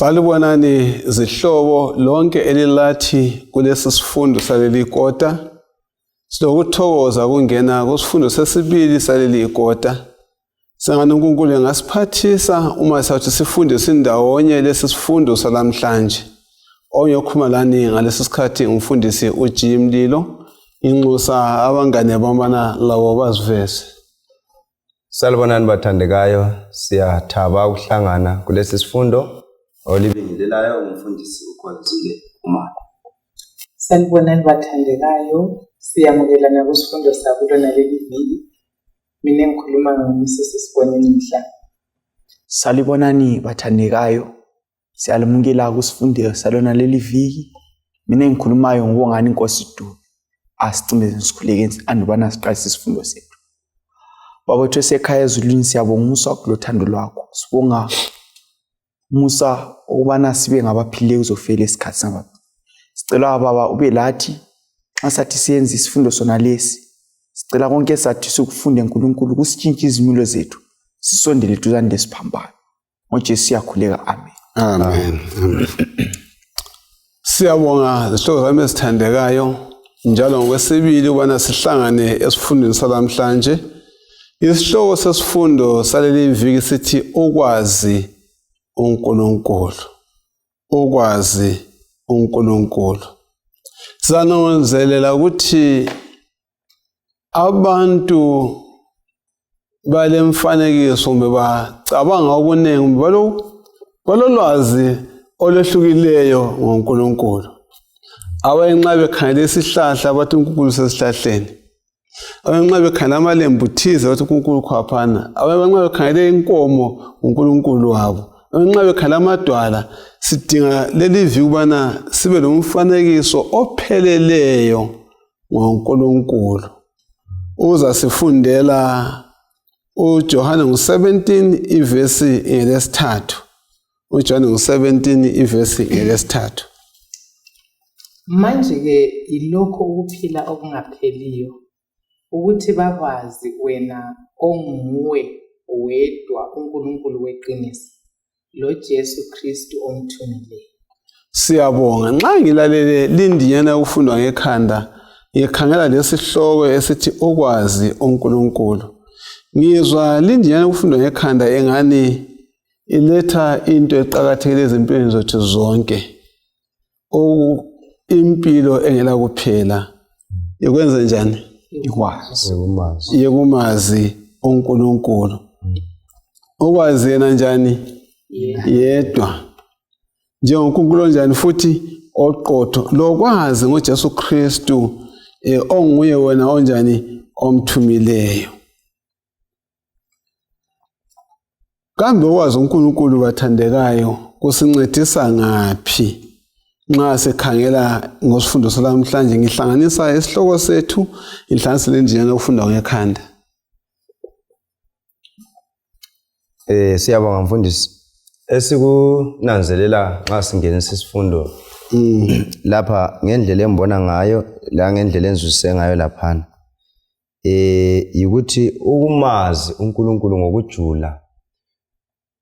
Salibonani zihlobo lonke elilathi kulesi sifundo saleli ikota. Silokuthokoza kungena kusifundo sesibili saleli ikota. Sengani uNkulunkulu engasiphathisa uma sathi sifunde sindawonye lesi sifundo salamhlanje. Onyokhuluma ngalesi sikhathi umfundisi uJim Mlilo inxusa abangane bamana lawo bazivese. Salibonani bathandekayo, siyathaba ukuhlangana kulesi sifundo olibingelelayo umfundisi ukhonzile uMama. Salibonani bathandekayo, siyamukelana kusifundo sakulona leli viki. Mina ngikhuluma ngoMrs Siboneni Mhla. Salibonani bathandekayo, siyalamukela kusifundo salona leli viki. Mina ngikhulumayo ngobongani Inkosi Dube. Asicimeze sikhulekeni andubana siqalise isifundo sethu. Baba wethu esekhaya ezulwini siyabonga umusa kulothando lwakho. Sibonga umusa ukubana sibe ngabaphile kuzofela isikhathi sabo. Sicela baba ube lathi xa sathi siyenze isifundo sona lesi. Sicela konke sathi sikufunde uNkulunkulu kusitshintshe izimilo zethu. Sisondele duzane lesiphambano. ngoJesu siyakhuleka, amen. Amen. Siyabonga zihlobo zami ezithandekayo njalo ngokwesibili ubana sihlangane esifundweni salamhlanje. Isihloko sesifundo saleli viki sithi ukwazi uNkulunkulu. Ukwazi uNkulunkulu. Sanonzelela ukuthi abantu balemfanekiso kumbe bacabanga okuningi balolwazi olwehlukileyo ngoNkulunkulu. Abenxa bekhangela isihlahla bathi uNkulunkulu sesihlahleni. Abenxa bekhangela amalembu thize bathi uNkulunkulu khwaphana. Abenxa bekhangela inkomo uNkulunkulu wabo. Abenxa bekhangela amadwala. Sidinga leli viki ubana sibe nomfanekiso opheleleyo ngoNkulunkulu. Uza sifundela uJohane 17 ivesi ngelesithathu. uJohane 17 ivesi ngelesithathu. Manje ke ilokho ukuphila okungapheliyo ukuthi bakwazi wena onguwe wedwa uNkulunkulu weqiniso lo Jesu Kristu omthumileyo. Siyabonga nxa ngilalele lindiyana ukufundwa ngekhanda ngikhangela lesihloko esithi ukwazi uNkulunkulu. Ngizwa lindiyana ukufundwa ngekhanda engani iletha into eqhakathekile ezimpilweni zethu zonke. Impilo engela kuphela. Ikwenza njani? Yekumazi uNkulunkulu. Ukwazi yena njani? Yedwa. NjengoNkulunkulu njani futhi oqotho. Lokwazi ngoJesu Kristu onguye wena onjani omthumileyo. Kambe ukwazi uNkulunkulu bathandekayo kusincedisa ngaphi? Nxa sikhangela ngosifundo salamhlanje ngihlanganisa isihloko sethu inhlanganisela endiyana ukufunda ngekhanda. Siyabonga mfundisi. Esikunanzelela nxa singenisa isifundo lapha ngendlela embona ngayo la ngendlela enzwisise ngayo laphana. Yikuthi ukumazi uNkulunkulu ngokujula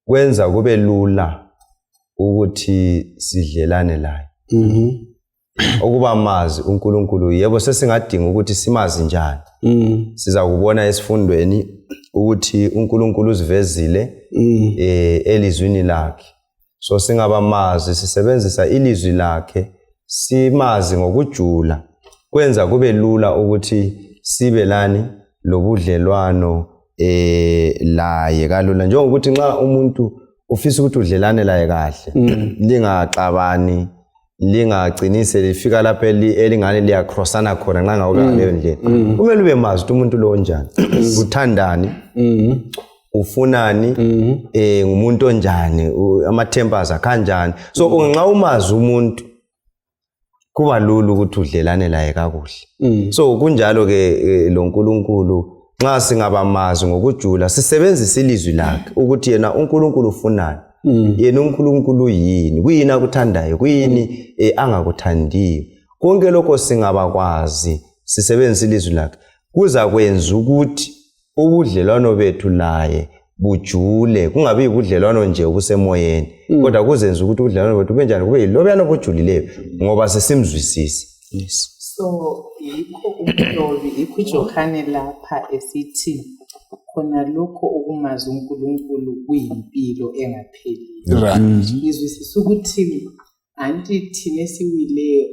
kwenza kube lula ukuthi sidlelane laye. Ukuba mazi uNkulunkulu yebo sesingadinga ukuthi simazi njani. Siza kubona esifundweni ukuthi uNkulunkulu uzivezile elizwini lakhe. So singabamazi sisebenzisa ilizwi lakhe simazi ngokujula kwenza kube lula ukuthi sibe lani lobudlelwano laye kalula njengokuthi nxa umuntu ufisa ukuthi udlelane laye kahle lingaxabani lingagcinise lifika lapho elingane liyacrossana khona nxa ngabe ngaleyo ndlela. Kumele ube mazi ukuthi umuntu lo njani, uthandani, ufunani, ngumuntu onjani, amathempers kanjani. So nxa umazi umuntu kuba lula ukuthi udlelane laye kakuhle. So kunjalo ke lo nkulunkulu nxa singabamazi ngokujula sisebenzisa ilizwi lakhe ukuthi yena uNkulunkulu ufunani. Yena uNkulunkulu yini, kuyini akuthandayo, kuyini angakuthandiyo. Konke lokho singabakwazi sisebenzisa ilizwi lakhe kuza kwenza ukuthi ubudlelwano bethu naye bujule, kungabi ubudlelwano nje obusemoyeni, kodwa kuzenza ukuthi ubudlelwano bethu benjani kube yilobuyana obujulileyo ngoba sesimzwisisa. Yes. So yikho umlobi yikho uJohane lapha esithi khona lokho ukumazi uNkulunkulu kuyimpilo engapheliyo. Right. Ngizwisisa ukuthi anti thina esiwileyo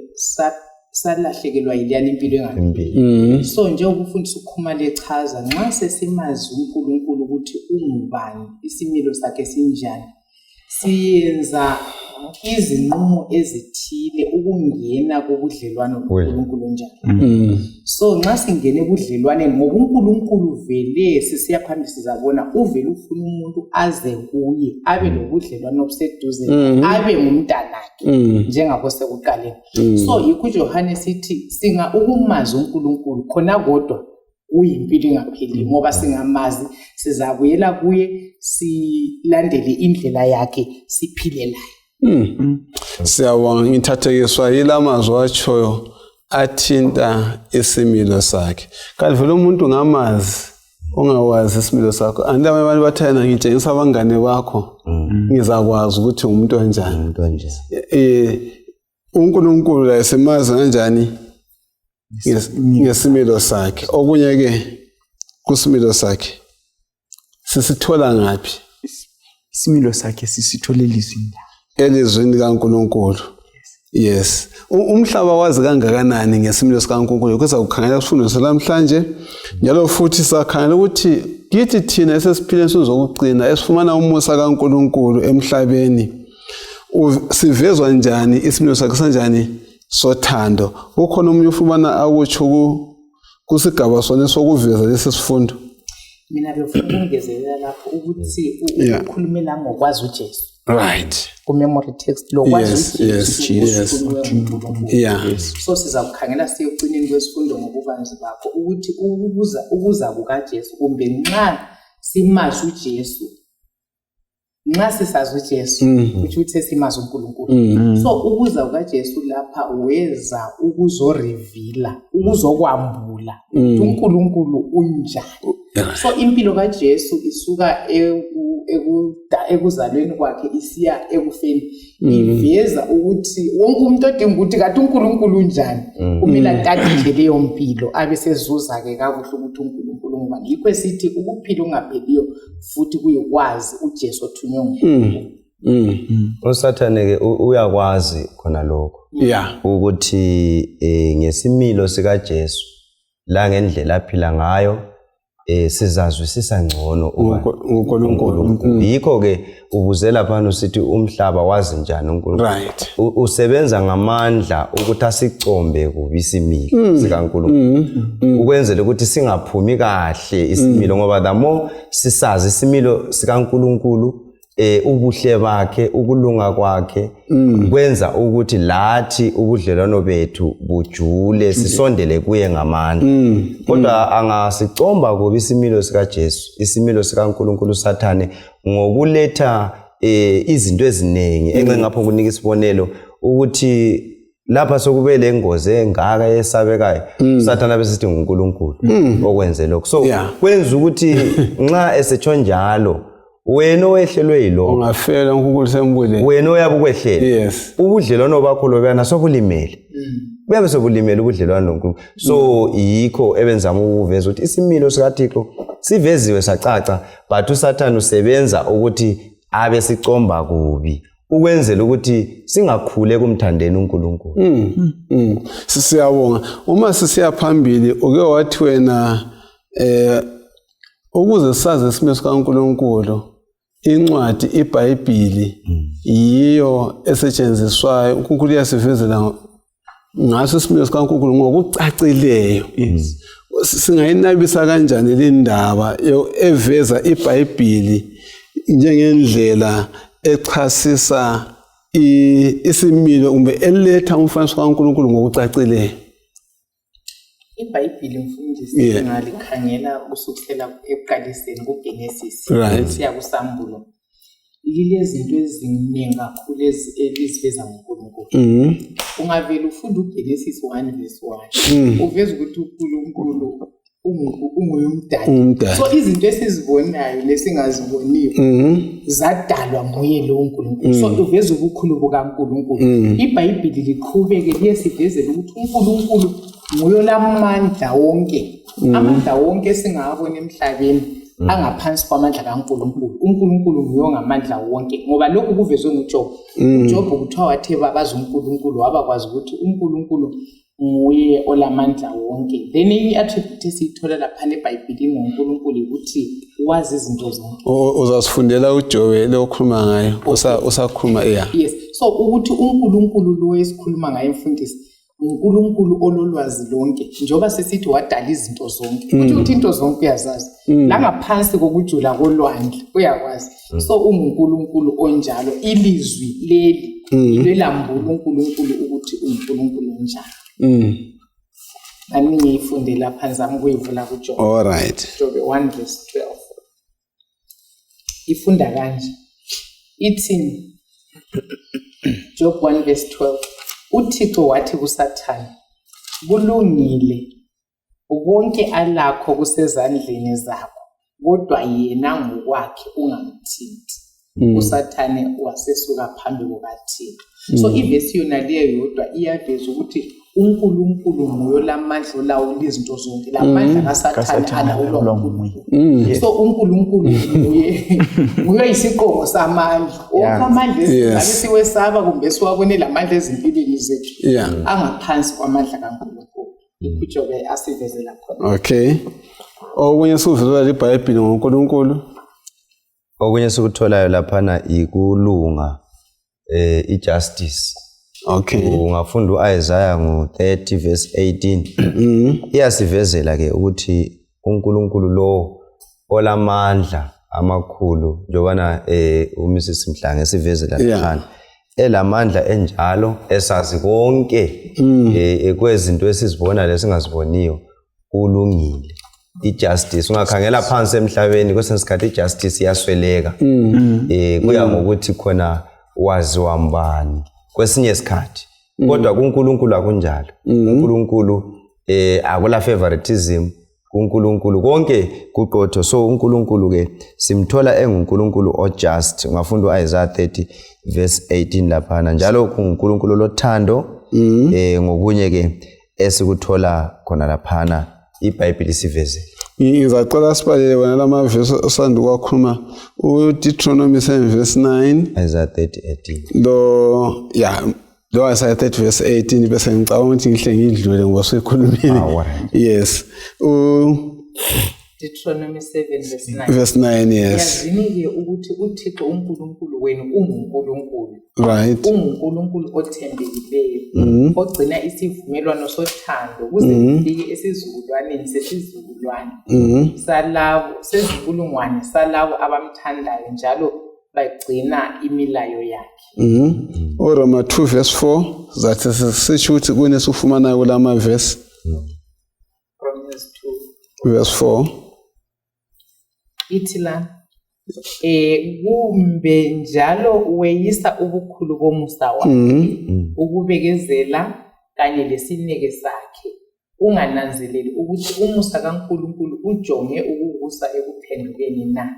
salahlekelwa yiliyana impilo engapheliyo. So njengoba ufundisa uKhumalo echaza nxa sesimazi uNkulunkulu ukuthi ungubani, isimilo sakhe sinjani, siyenza izinqumo ezithile ukungena kubudlelwano noNkulunkulu njalo. So nxa singene kubudlelwane ngoba uNkulunkulu vele sisiya phambili sizabona uvele ufuna umuntu aze kuye abe nobudlelwano obuseduze abe ngumntanakhe njengako sekuqaleni. So yikho uJohane sithi singa ukumazi uNkulunkulu khona kodwa uyimpilo engapheli ngoba singamazi sizabuyela kuye silandele indlela yakhe siphile naye. Siyabonga, ngithathekiswa yilamazwi atshoyo athinta isimilo sakhe. Kanti vele umuntu ngamazi ungawazi isimilo sakho, andaba abantu bathana ngitshengisa abangane bakho ngizakwazi ukuthi umuntu onjani. uNkulunkulu la simazi kanjani ngesimilo sakhe. Okunye ke kusimilo sakhe sisithola ngaphi? Isimilo sakhe sisithola elizwini kaNkulunkulu. Yes. Umhlaba wazi kangakanani ngesimilo sikaNkulunkulu? Kuza kukhangela isifundo salamhlanje njalo futhi sakhangela ukuthi kithi thina esesiphile zokuqina esifumana umusa kaNkulunkulu emhlabeni sivezwa njani isimilo sakhe sanjani sothando. Kukhona umunye ufumana akutsho kusigaba sona sokuveza lesi sifundo. Mina befuna ukungezelela lapho ukuthi ukukhulumela ngokwazi uJesu. Right. Ku-memory text lo kwazi yes. Yeah. So sizakukhangela siyocineni kwesifundo ngobubanzi bakho ukuthi ukuza kukaJesu kumbe nxa simazi uJesu, nxa sisazi uJesu ukuthi simazi uNkulunkulu. So ukuza kukaJesu lapha weza ukuzorevila, ukuzokwambula uNkulunkulu unjani. So impilo kaJesu isuka ekuzalweni kwakhe isiya ekufeni, iveza ukuthi wonke umuntu odinga ukuthi kanti uNkulunkulu unjani kumele athathe nje leyo mpilo abe sezuza ke kakuhle ukuthi uNkulunkulu ngubani. Yikho esithi ukuphila ongapheliyo futhi kuyikwazi uJesu othunywe nguNkulunkulu. uSathane ke uyakwazi khona lokho ukuthi ngesimilo sikaJesu la ngendlela aphila ngayo sizazwisisa ngcono uNkulunkulu. Yikho ke ubuzela phana usithi umhlaba wazi njani uNkulunkulu. Right. Usebenza ngamandla ukuthi asicombe kubi isimilo sikaNkulunkulu ukwenzela ukuthi singaphumi kahle isimilo ngoba the more sisazi isimilo sikaNkulunkulu ubuhle bakhe ukulunga kwakhe kwenza ukuthi lathi ubudlelwano bethu bujule sisondele kuye ngamandla. Kodwa angasicomba kubi isimilo sikaJesu, isimilo sikaNkulunkulu Sathane ngokuletha izinto eziningi engengapho kunika isibonelo ukuthi lapha sokubele ingozi engaka yesabekayo Sathane besithi nguNkulunkulu okwenze lokho. So kwenza ukuthi nxa esetho njalo wena owehlelwe yilo ungafela uNkulunkulu sembule, wena oyabe ukwehlela ubudlelwano bakho lobana sobulimele buyabe sobulimele ubudlelwano noNkulunkulu. So yikho ebenzama ukuveza ukuthi isimilo sikaThixo siveziwe sacaca, but uSathane usebenza ukuthi abe sicomba kubi ukwenzela ukuthi singakhule kumthandeni uNkulunkulu. Siyabonga. Uma sisiya phambili uke wathi wena ukuze sazi isimilo sikaNkulunkulu incwadi iBhayibheli yiyo esetshenziswayo. uNkulunkulu uyasivezela ngaso isimilo sikaNkulunkulu ngokucacileyo. Singayinabisa kanjani le ndaba eveza iBhayibheli njengendlela echasisa isimilo kumbe eletha umfaniso kaNkulunkulu ngokucacileyo? iBhayibheli mfundisi ngalikhangela kusukela eqaliseni kuGenesis siya kuSambulo, lilezinto eziningi kakhulu eziveza ngoNkulunkulu. Ungavela ufunda uGenesis 1:1 uveza ukuthi uNkulunkulu ungumdali. So izinto esizibonayo lesingaziboniyo zadalwa nguye lo uNkulunkulu. So uveza ubukhulu bukaNkulunkulu. IBhayibheli liqhubeke liyesivezela ukuthi uNkulunkulu nguye olamandla wonke. Amandla wonke singawabona emhlabeni angaphansi kwamandla kaNkulunkulu. uNkulunkulu nguye ongamandla wonke ngoba lokhu kuvezwe nguJob. uJob kuthiwa wathe babaza uNkulunkulu wabakwazi ukuthi uNkulunkulu nguye olamandla wonke. Then i-attribute esiyithola lapha eBhayibhelini ngoNkulunkulu ukuthi wazi izinto zonke. Uzasifundela uJobe lokhuluma ngayo usakhuluma Yes. So ukuthi uNkulunkulu lo esikhuluma ngaye mfundisi uNkulunkulu ololwazi lonke njoba sesithi wadala izinto zonke. Ukuthi into zonke uyazazi. La ngaphansi kokujula kolwandle uyakwazi. So uNkulunkulu onjalo ilizwi leli lelambula uNkulunkulu ukuthi uNkulunkulu onjalo. Ani ngiyifundela phansi ami kuyivula kuJob. All right. Job 1:12. Ifunda kanje. Ithi Job 1:12. uThixo wathi kuSathane, kulungile konke alakho kusezandleni zakho, kodwa yena ngokwakhe ungamthinti. uSathane wasesuka phambi kukaThixo. So ivesi yona leyo yodwa iyaveza ukuthi uNkulunkulu nguye lamandla olawula izinto zonke. Lamandla kaSathane alawulwa nguye. So uNkulunkulu nguye isiqongo samandla. Amandla esingabe siwesaba kumbe siwabone lamandla ezimpilweni zethu angaphansi kwamandla kaNkulunkulu. IJobe asivezela khona. Okay. Okunye sikuvezela iBhayibheli ngoNkulunkulu. Okunye sikutholayo laphana ikulunga ijustice. Okay. Ungafunda uIsaiah ngo30:18. Iyasivezela ke ukuthi uNkulunkulu lo olamandla amakhulu njobana uMrs Mhlange sivezela laphana. Elamandla enjalo esazi konke kwezinto esizibona lesingaziboniyo ulungile. Ijustice ungakhangela phansi emhlabeni kwesinsikhathi ijustice iyasweleka. Kuya ngokuthi khona waziwa mbani kwesinye isikhathi. Kodwa kuNkulunkulu akunjalo. uNkulunkulu akula favoritism. uNkulunkulu konke kuqotho. So uNkulunkulu ke simthola enguNkulunkulu ojust. Ungafunda uIsaiah 30:18 laphana. Njalo kuNkulunkulu lothando ngokunye ke esikuthola khona laphana iBhayibheli siveze. Ngizacela sibalele wena lamavesi osanda ukwakhuluma uDeuteronomy 7:9, Isaiah 30:18. Lo Isaiah 30:18 bese ngicabanga ukuthi ngihle ngidlule ngoba sikhulumile. Yes. Deuteronomy 7:9. Verse 9, yes. Yazini-ke ukuthi uThixo uNkulunkulu wenu unguNkulunkulu. Right. UNkulunkulu othembekileyo, ogcina isivumelwano sothando kuze kufike esizukulwaneni sesizukulwane salabo sezinkulungwane salabo abamthandayo njalo bagcina imilayo yakhe. uRoma 2:4 zathi sisho ukuthi kunesifumanayo kulama verse. Romans 2:4. Ithi la kumbe njalo weyisa ubukhulu bomusa wakhe ukubekezela kanye lesineke sakhe ungananzeleli ukuthi umusa kaNkulunkulu ujonge ukuvusa ekuphendukeni na.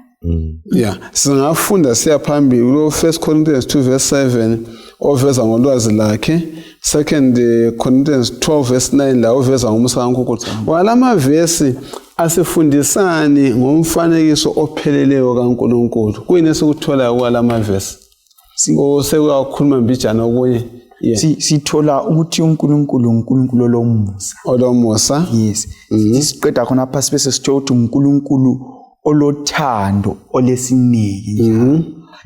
Singafunda siya phambili lo 1 Corinthians 2:7 oveza ngolwazi lakhe. 2 Corinthians 12:9 la oveza ngomusa kaNkulunkulu. Walama verse asifundisani ngomfanekiso opheleleyo kaNkulunkulu. Kuyini esikuthola kwalama verse? Sekuyakhuluma mbijana okunye. Sithola ukuthi uNkulunkulu uNkulunkulu olomusa. Yes. Siqeda khona pha bese sithola ukuthi uNkulunkulu olothando olesineke njalo.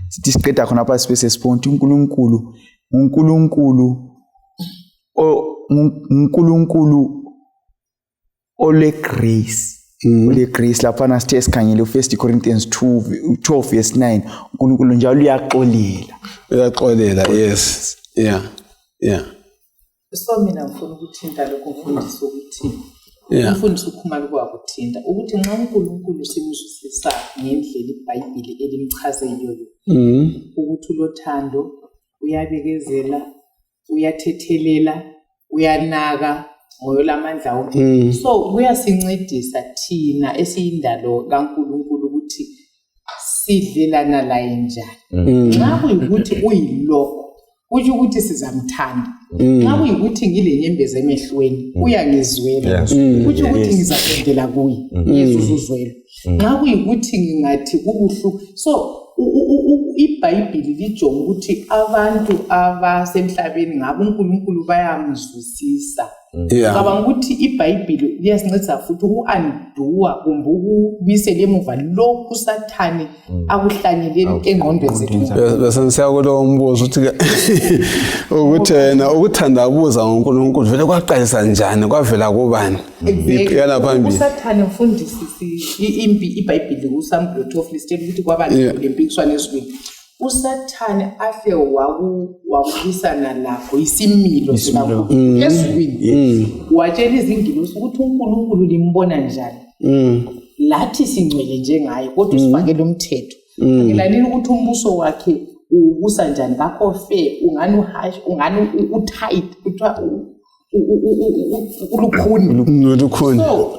Sithi siqeda khona pha bese sibona ukuthi uNkulunkulu ole grace. Ole grace lapha nasithe sikhangele u1 Corinthians 12:9 uNkulunkulu njalo uyaxolela. Yes. So mina ngifuna ukuthinta lokho mfundisi ukuthi umfundisi ukhumalo kwakuthinta ukuthi nxa uNkulunkulu simzwisisa ngendlela iBhayibheli elimchazelayo ukuthi ulothando, uyabekezela, uyathethelela, uyanaka, ngoyolamandla wonke. So kuyasincedisa thina esiyindalo kaNkulunkulu ukuthi sidlelana laye njani. Nxa kuyikuthi uyilokho kusho ukuthi sizamthanda. Nxa kuyikuthi ngilenyembezi emehlweni uyangizwela kusho ukuthi ngizasondela kuye ngizuzuzwela. Nxa kuyikuthi ngingathi kubuhlungu so iBhayibheli lijonga ukuthi abantu abasemhlabeni ngabo uNkulunkulu bayamzwisisa. Cabanga ukuthi iBhayibheli liyasincedisa futhi uku-undo kumbe ukubuyisela emuva lokhu uSathane akuhlanyeleni engqondweni zethu. Bese ngiyakulo umbuzo ukuthi yena ukuthandabuza ngoNkulunkulu vele kwaqalisa njani kwavela kubani? Yana phambili. uSathane mfundisi iBhayibheli kuSph 12 lisitshela ukuthi kwaba lempikiswano eswini. uSathane ahle wakubisana lapho isimilo sakho eswini. Watshela izingilosi ukuthi uNkulunkulu limbona njani. Lathi singcwele njengaye kodwa usifakele umthetho. Ngilalini ukuthi umbuso wakhe ubusa njani ngakho fair ungani uhash ungani utight kuthiwa ulukhuni. So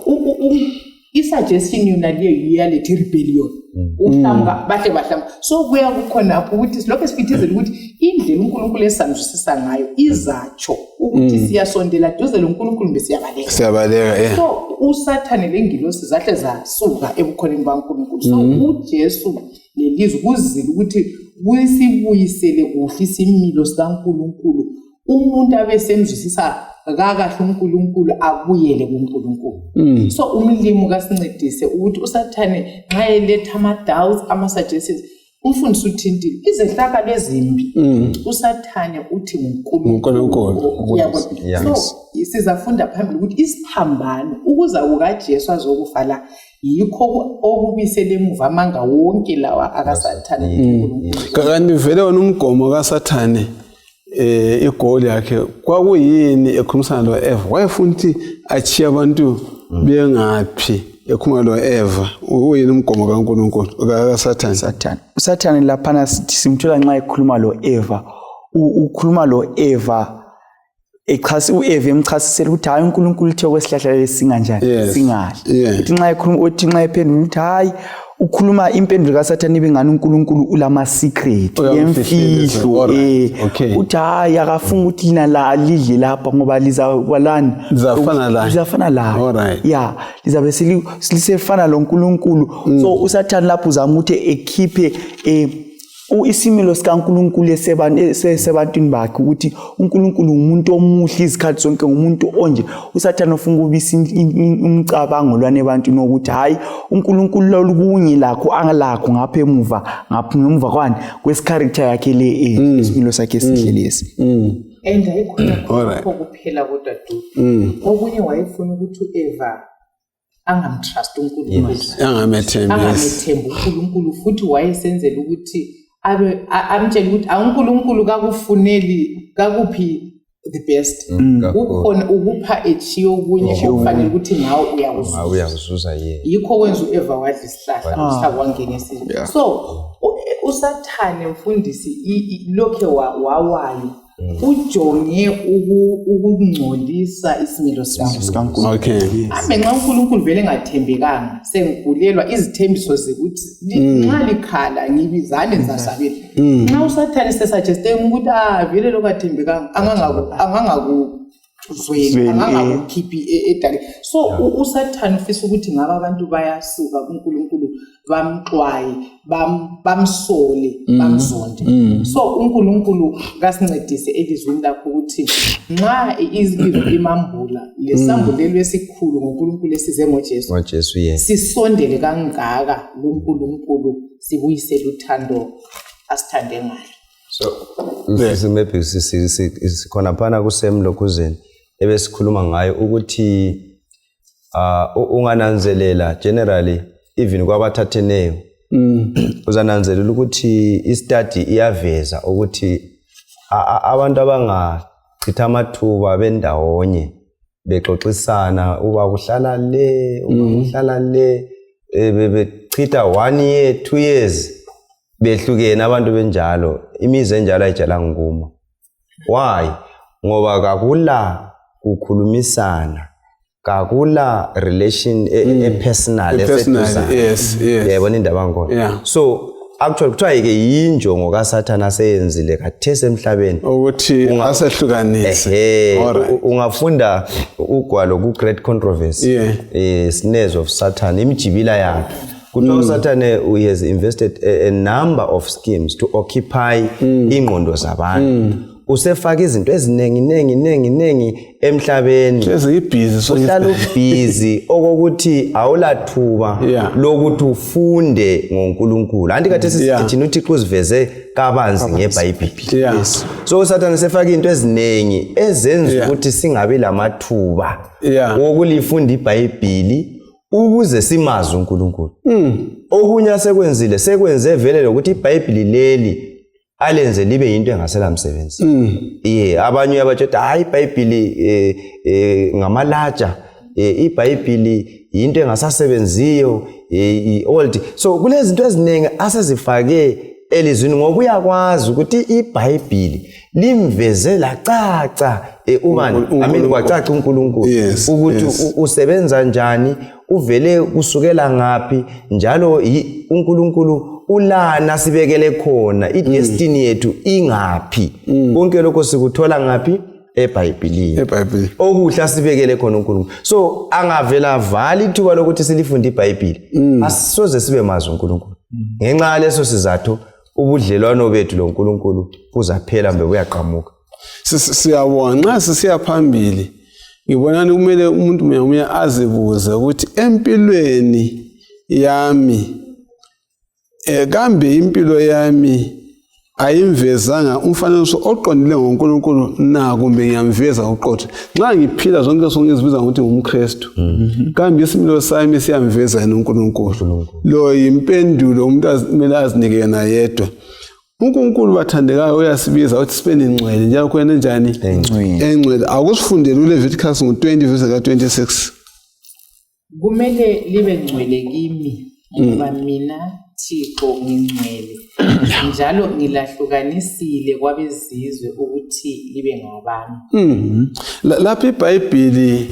isuggestion yona leyo lethi rebellion. Uhlanga bahle. So kuya kukhonapho ukuthi lokho sifithizela ukuthi indlela uNkulunkulu esamzwisisa ngayo izatsho ukuthi siyasondela duze loNkulunkulu besiyabaleka. So uSathane lengilosi zahle zasuka ebukhoneni baNkulunkulu. So uJesu lelizwe kuzile ukuthi kusibuyisele kuhle isimilo sikaNkulunkulu. Umuntu abesemzwisisa kakahle uNkulunkulu abuyele kuNkulunkulu. So umlimo kasincedise ukuthi uSathane nxa eletha ama-doubts ama-suggestions umfundisi uthintile izehlakalo ezimbi. uSathane uthi nguNkulunkulu. So sizafunda phambili ukuthi isiphambano ukuza kukaJesu azokufa la yikho okubisela emuva amanga wonke lawa akaSathane uNkulunkulu. Kanti vele wona umgomo kaSathane igoli yakhe kwakuyini ekhulumisana loEva wayefuna ukuthi achiye abantu bengaphi ekhuluma loEva uyini umgomo kaNkulunkulu kaSathane. uSathane laphana simthola nxa ekhuluma loEva ukhuluma loEva echasi uEva emchasisela ukuthi hayi uNkulunkulu uthe kwesihlahla lesinganjani singadli. Uthi nxa ekhuluma uthi nxa ephendula uthi hayi ukhuluma impendulo kaSathane ibingani uNkulunkulu ulama secret yemfihlo. Uthi hayi akafuna ukuthi lina la lidle lapha ngoba lizabalani lizafana la lizabe silisefana loNkulunkulu. So uSathane lapho uzama ukuthi ekhiphe isimilo sikaNkulunkulu esebantwini bakhe ukuthi uNkulunkulu umuntu omuhle izikhathi zonke umuntu onje. uSathane ufuna ukubisa umcabango lwane ebantwini ukuthi hayi uNkulunkulu lokunye lakho angalakho ngapha emuva kwani kwesikharacter yakhe le isimilo sakhe esihle lesi. And ayikhona kuphela kodwa okunye wayefuna ukuthi uEva angamtrust uNkulunkulu angamethembi uNkulunkulu futhi wayesenzela ukuthi amtshela ukuthi uNkulunkulu kakufuneli kakuphi the best. Ukhona ukupha echiyo kunye okufanele ukuthi ngawo uyakuzuza yikho kwenza uEva wadla isihlahla usakwangena esizwe. So uSathane mfundisi lokhe wawayo ujonge ukungcolisa isimilo sikaNkulunkulu. Ambe nxa uNkulunkulu vele engathembekanga sengigulelwa izithembiso zekuthi nxa likhala ngibizane nizasabela. Nxa uSathane sesuggeste ukuthi vele lokathembekanga angangakuzweli angangakukhiphi edale. So uSathane ufisa ukuthi ngaba abantu bayasuka kuNkulunkulu bamxwaye bamsole bamzonde. So uNkulunkulu kasincedise elizweni lakho ukuthi nxa izibilo limambula lesambulelo esikhulu ngoNkulunkulu esize ngoJesu sisondele kangaka kuNkulunkulu sibuyisele uthando asithande ngalo. So maybe sikhona phana kusemlokhuzeni ebesikhuluma ngayo ukuthi ungananzelela generally even kwabathatheneyo uzananzelela ukuthi istudy iyaveza ukuthi abantu abangachitha amathuba bendawonye bexoxisana uba kuhlala le bechitha 1 year 2 years behlukene abantu benjalo imize enjalo ayijala nguma. Why? Ngoba kakula kukhulumisana kakula relation personal personal, yes. yabona indaba ngona Yeah. so actually kuthiwa ke yinjongo kaSathane aseyenzile kathese emhlabeni ukuthi asehlukanise. Alright. Ungafunda ugwalo ku Great Controversy snares of Satan imijibila yakhe kuthiwa uSathane has invested a number of schemes to occupy ingqondo zabantu usefaka izinto ezinengi emhlabeni ezibhizi uhlala ubhizi okokuthi awulathuba lokuthi ufunde ngoNkulunkulu anti kathi sithina uThixo uziveze kabanzi ngeBhayibheli yes so uSathane sefaka into ezinengi ezenza ukuthi singabe lamathuba wokulifunda iBhayibheli ukuze simazi uNkulunkulu okunye sekwenze vele lokuthi iBhayibheli leli alenze libe into engasela msebenzi abanye abatshetha hayi iBhayibheli ngamalaja iBhayibheli into engasasebenziyo old so kulezi zinto eziningi asezifake elizwini ngoba uyakwazi ukuthi iBhayibheli limvezela caca ubani kwacaca uNkulunkulu ukuthi usebenza njani uvele kusukela ngapi njalo uNkulunkulu ulana sibekele khona idestiny yethu ingaphi konke lokho sikuthola ngapi eBhayibhelini okuhla sibekele khona uNkulunkulu so angavela vali ithuba lokuthi silifunde iBhayibheli asisoze sibe mazi uNkulunkulu ngenxa leso sizathu ubudlelwano bethu loNkulunkulu buzaphela mbe buyaqhamuka siyabona nxa sisiya phambili ngibona kumele umuntu munye azibuze ukuthi empilweni yami kambe impilo yami ayimvezanga umfanekiso oqondile ngoNkulunkulu na kumbe ngiyamveza uqotho nxa ngiphila zonke songizibiza ukuthi ngumKristu kambe isimilo sami siyamveza uNkulunkulu lo impendulo umuntu azimela azinike yena yedwa uNkulunkulu bathandekayo uyasibiza uthi sibeni ingcwele njalo kwena njani engcwele akusifundele uLeviticus ngo20 verse ka26 kumele libe ngcwele kimi ngoba mina Thixo ngingcwele njalo ngilahlukanisile kwabezizwe ukuthi libe ngabami lapha iBhayibheli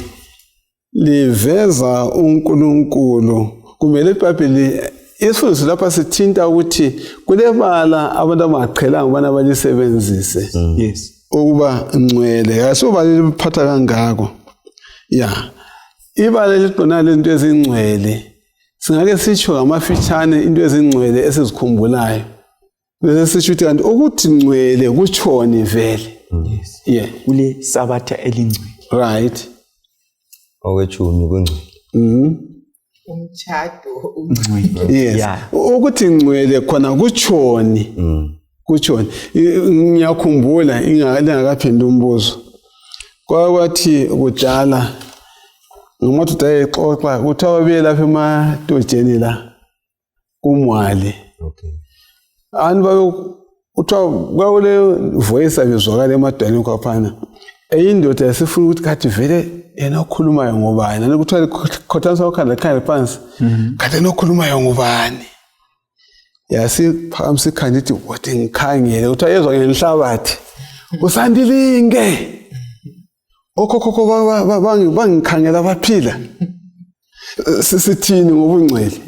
liveza uNkulunkulu kumele iBhayibheli isifundo lapha sithinta ukuthi kulebala abantu abaqhelanga ubana balisebenzise yes ukuba ngcwele kasoba liphatha kangako ibala liqona lento ezingcwele singake sitsho ngamafitshane into ezingcwele esizikhumbulayo bese sitsho ukuthi kanti ukuthi ngcwele kutshoni vele kule sabatha elingcwele right okwechumi kungcwele umtshado yes ukuthi ngcwele khona kutshoni kutshoni ngiyakhumbula ingakaphindi umbuzo kwathi kudala ngomadoda ayexoxa kuthi ababe lapha emadojeni la kumwali ani bayo uthiwa kwawule voice abizwakala emadodeni kwaphana eyindoda yasifuna ukuthi kathi vele yena okhulumayo ngobani nokuthiwa khothanisa ukhanda phansi kade nokhulumayo ngobani yasiphakamisa ikhanda ithi wathi ngikhangele uthiwa yezwa ngenhlabathi usandilinge okhokho bangikhangela baphila sisithini ngobungcwele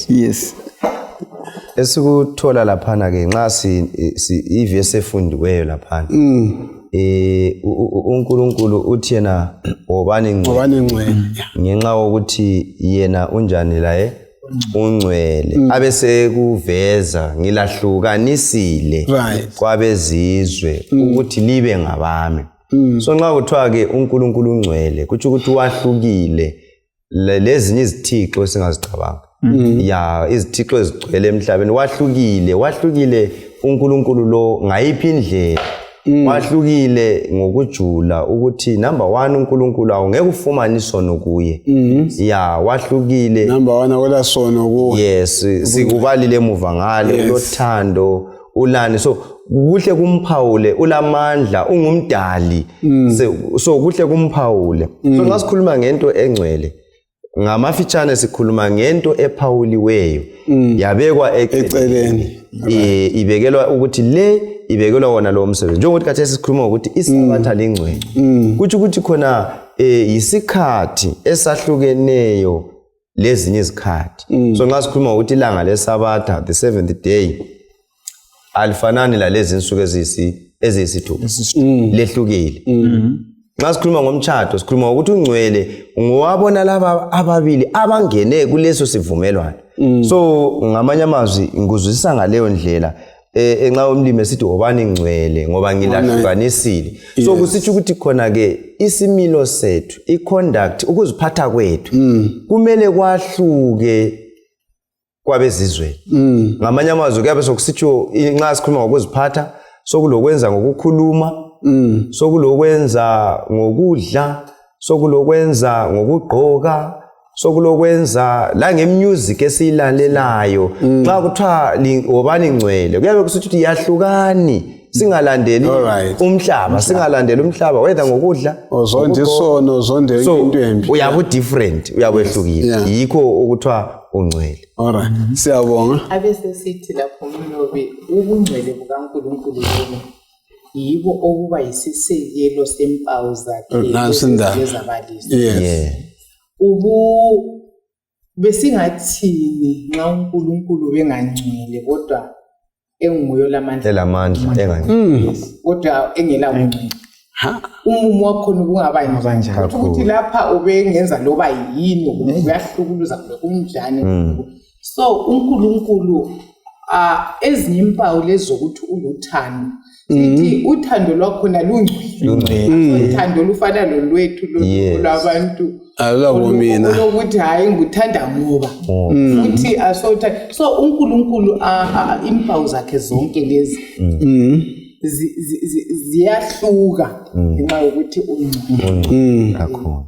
yes esikuthola laphana ke nxa ivesi efundiweyo laphana uNkulunkulu uthi yena wobani ngcwele ngenxa ukuthi yena unjani laye ungcwele abese kuveza ngilahlukanisile kwabezizwe ukuthi libe ngabami so nxa kuthiwa ke uNkulunkulu ungcwele kuthi ukuthi wahlukile lezinye izithixo esingazicabanga izithixo ezigcwele emhlabeni wahlukile uNkulunkulu lo ngayiphi indlela wahlukile ngokujula ukuthi number 1 uNkulunkulu awungeke ufumane isono kuye wahlukile number 1 akwela sono kuye yes sikubalile emuva ngale lothando ulani so kuhle kumphawule ulamandla ungumdali so kuhle kumphawule so nxa sikhuluma ngento engcwele ngamafitshane sikhuluma ngento ephawuliweyo yabekwa eceleni ibekelwa ukuthi le ibekelwa wona lo msebenzi njengokuthi khathesi sikhuluma ukuthi isabatha lingcwele kuthi ukuthi khona isikhathi esahlukeneyo lezinye izikhathi so nxa sikhuluma ukuthi ilanga lesabatha the 7th day alifanani lalezi insuku eziyisithupha lehlukile nxa sikhuluma ngomtshado sikhuluma ukuthi ungcwele ngowabona laba ababili abangene kuleso sivumelwano so ngamanye amazwi ngikuzwisisa ngaleyo ndlela enxa umlimi esithi obani ngcwele ngoba ngilahlukanisile so kusitsho ukuthi khona ke isimilo sethu iconduct ukuziphatha kwethu kumele kwahluke kwabezizweni ngamanye amazwi kuyabe sokusitsho nxa sikhuluma ngokuziphatha sokulokwenza ngokukhuluma sokulokwenza ngokudla sokulokwenza ngokugqoka sokulokwenza la ngemusic esilalelayo xa kuthiwa wobani ngcwele kuyabe kusithi ukuthi yahlukani singalandeli umhlaba singalandeli umhlaba whether ngokudla ozonde isono ozonde into embi uyabu different uyabehlukile yikho ukuthiwa ungcwele alright siyabonga abese sithi lapho Mlobe ubungcwele bukaNkulunkulu yibo okuba yisisekelo sempawu zakhe ezabalisi besingathini nxa uNkulunkulu bengangcwele kodwa enguyo lamandla engangcwele kodwa engela ungcwele umumo wakho kungaba njani ukuthi lapha ubengenza loba yini uyahlukuluza kunjani so uNkulunkulu ezinye impawu lezokuthi uluthando sithi uthando lwakho nalungcwele uthando lufana lolwethu lwabantu alabo mina ukuthi hayi ngikuthanda ngoba futhi asotha so uNkulunkulu impawu zakhe zonke lezi ziyahluka ngenxa yokuthi ungcwele kakhulu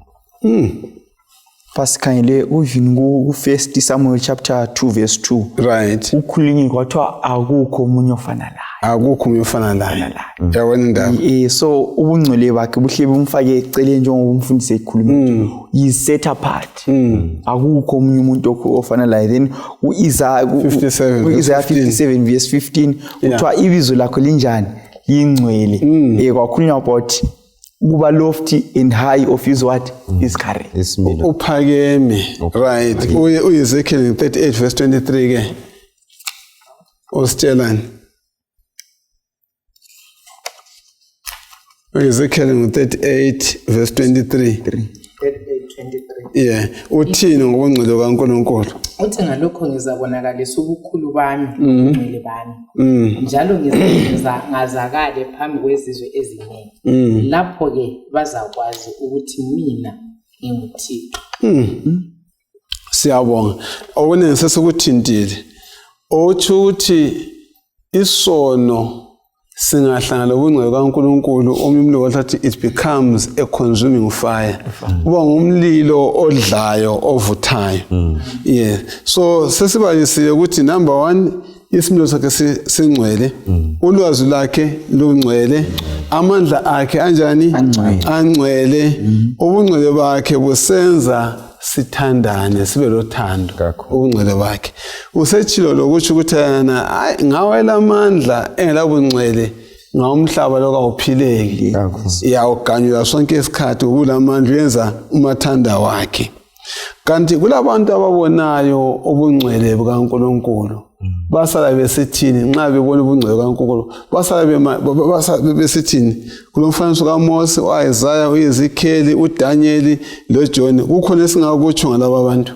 Fasikhangele uvini ku 1 Samuel chapter 2 verse 2 right ukhulunywe kwathiwa akukho umunye ofana laye akukho umunye ofana laye yabona indaba so ubungcwele bakhe buhle bumfake eceleni njengoba umfundisi ekhuluma he set apart akukho umunye umuntu ofana laye then Isaiah 57 verse 15 kuthiwa ibizo lakho linjani lingcwele kwakhulunywa about kuba lofty and high of his what his courage uphakeme right uEzekiel 38 verse 23 ke ositshelani Ezekiel 38 verse 23 uthini ngobungcwele kaNkulunkulu uthi ngalokho ngizabonakalisa ubukhulu bami ubungcwele bami njalo ngizangazakale phambi kwezizwe eziningi lapho ke bazakwazi ukuthi mina nginguThixo siyabonga awune sesikuthintile othi ukuthi isono singahlangana ubungcwele kaNkulunkulu omimlo wathi it becomes a consuming fire uba ngumlilo odlayo ovuthayo so sesibalisile ukuthi number 1 isimilo sakhe singcwele ulwazi lakhe lungcwele amandla akhe anjani angcwele ubungcwele bakhe busenza sithandane sibe lothando ubungcwele bakhe usechilo lokuthi ukuthana ngawela amandla engelabungcwele ngawumhlaba lokawuphileki yawuganyula sonke isikhathi kulamandla yenza umathanda wakhe kanti kulabantu ababonayo ubungcwele bukaNkulunkulu basala besithini nxa bebona ubungcwele kaNkulunkulu basala besithini kulomfaniso kaMose uIsaiah uEzekiel uDaniel loJohn kukhona esingakutsho ngalabo abantu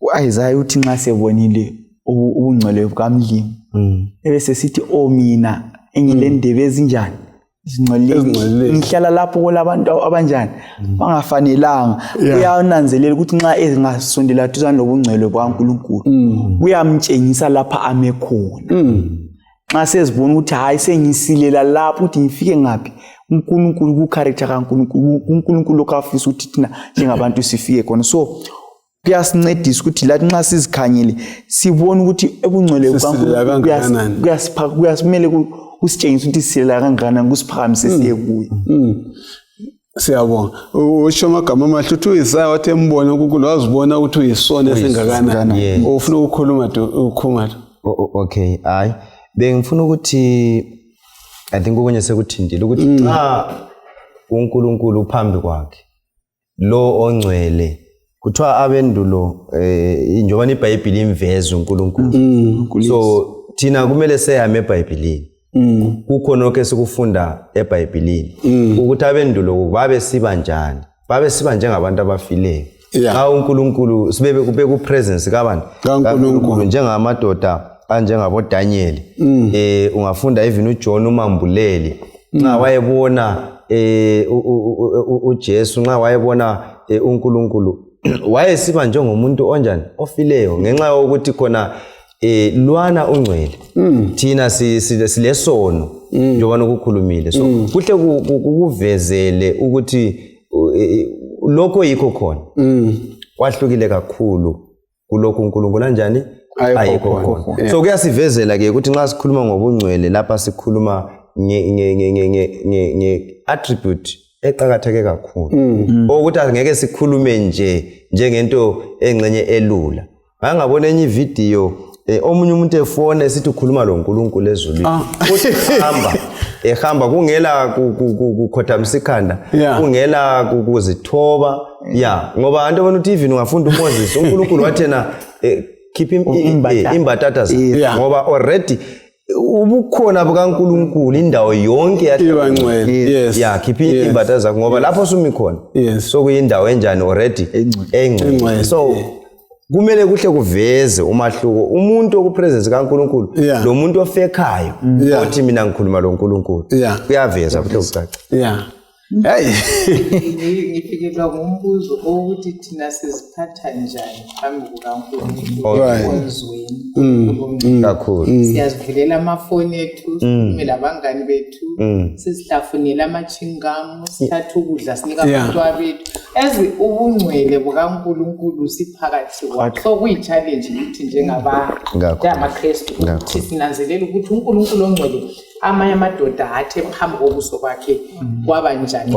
uIsaiah uthi nxa sebonile ubungcwele bukaMlimi ebese sithi mina engilendebe ezinjani izingcwele ngihlala lapho kulabantu abanjani bangafanelanga uyananzelela ukuthi nxa ezingasondela duzane lobungcwele bukaNkulunkulu uyamtshengisa lapha ame khona nxa sezibona ukuthi hayi sengisilela lapho ukuthi ngifike ngapi uNkulunkulu ku character kaNkulunkulu uNkulunkulu lokafisa ukuthi thina njengabantu sifike khona so kuyasincedisa ukuthi lathi nxa sizikhanyele sibone ukuthi ebungcwele bukaNkulunkulu kuyasimele usitshengisa ukuthi silela kangakanani kusiphakamise siye kuye Siyabonga. Usho amagama amahle uthi uyisaya wathi embona uNkulunkulu wazibona ukuthi uyisona esingakanani. Yes. Ufuna ukukhuluma Okay, hayi. Bengifuna ukuthi I think okunye sekuthindile ukuthi xa uNkulunkulu uphambi kwakhe lo ongcwele kuthiwa abendulo njengoba iBhayibheli imveza uNkulunkulu. So thina kumele seyame eBhayibhelini. Kukhona lokho esikufunda eBhayibhelini ukuthi abendulo babe siba njani. Babe siba njengabantu abafileyo. Xa uNkulunkulu sibe kube ku presence kaNkulunkulu njengamadoda anjengabo Daniel. Ungafunda even uJohn uMambuleli nxa wayebona uJesu nxa wayebona uNkulunkulu wayesiba njengomuntu onjani ofileyo ngenxa yokuthi khona lwana ungcwele thina silesono njengoba ukukhulumile so kuhle kukuvezele ukuthi lokho yikho khona kwahlukile kakhulu kulokho uNkulunkulu kanjani ayikho khona so kuyasivezela ke ukuthi nxa sikhuluma ngobungcwele lapha sikhuluma nge attribute eqhakatheke kakhulu ukuthi angeke sikhulume njengento engcenye elula ngangabona enye video omunye umuntu efone esithi ukhuluma lo uNkulunkulu ezulwini uthi ehamba kungela kukhothamisa ikhanda kungela kuzithoba ngoba abantu abona ukuthi even ungafunda uMoses uNkulunkulu wathena keep imbatata ngoba already ubukhona bukaNkulunkulu indawo yonke yahlangwele khiphi imbatata zakho ngoba lapho sumi khona so kuyindawo enjani already engcwele so kumele kuhle kuveze umahluko umuntu okupresence kaNkulunkulu lo muntu ofekayo othi mina ngikhuluma lo uNkulunkulu kuyaveza kuhle kucaca ngifikelwa ngumbuzo ukuthi thina siziphatha njani phambi kukaNkulunkulu onzweni kakhulu siyazivulela amafoni ethu sikhulume labangani bethu sizihlafunela amachingam sithatha ukudla sinika abantwana bethu ezi ubungcwele bukaNkulunkulu siphakathi kwakho kuyi-challenge ukuthi njengamaKristu ukuthi sinanzelela ukuthi uNkulunkulu ongcwele amanye amadoda athi phambi kobuso bakhe kwaba njani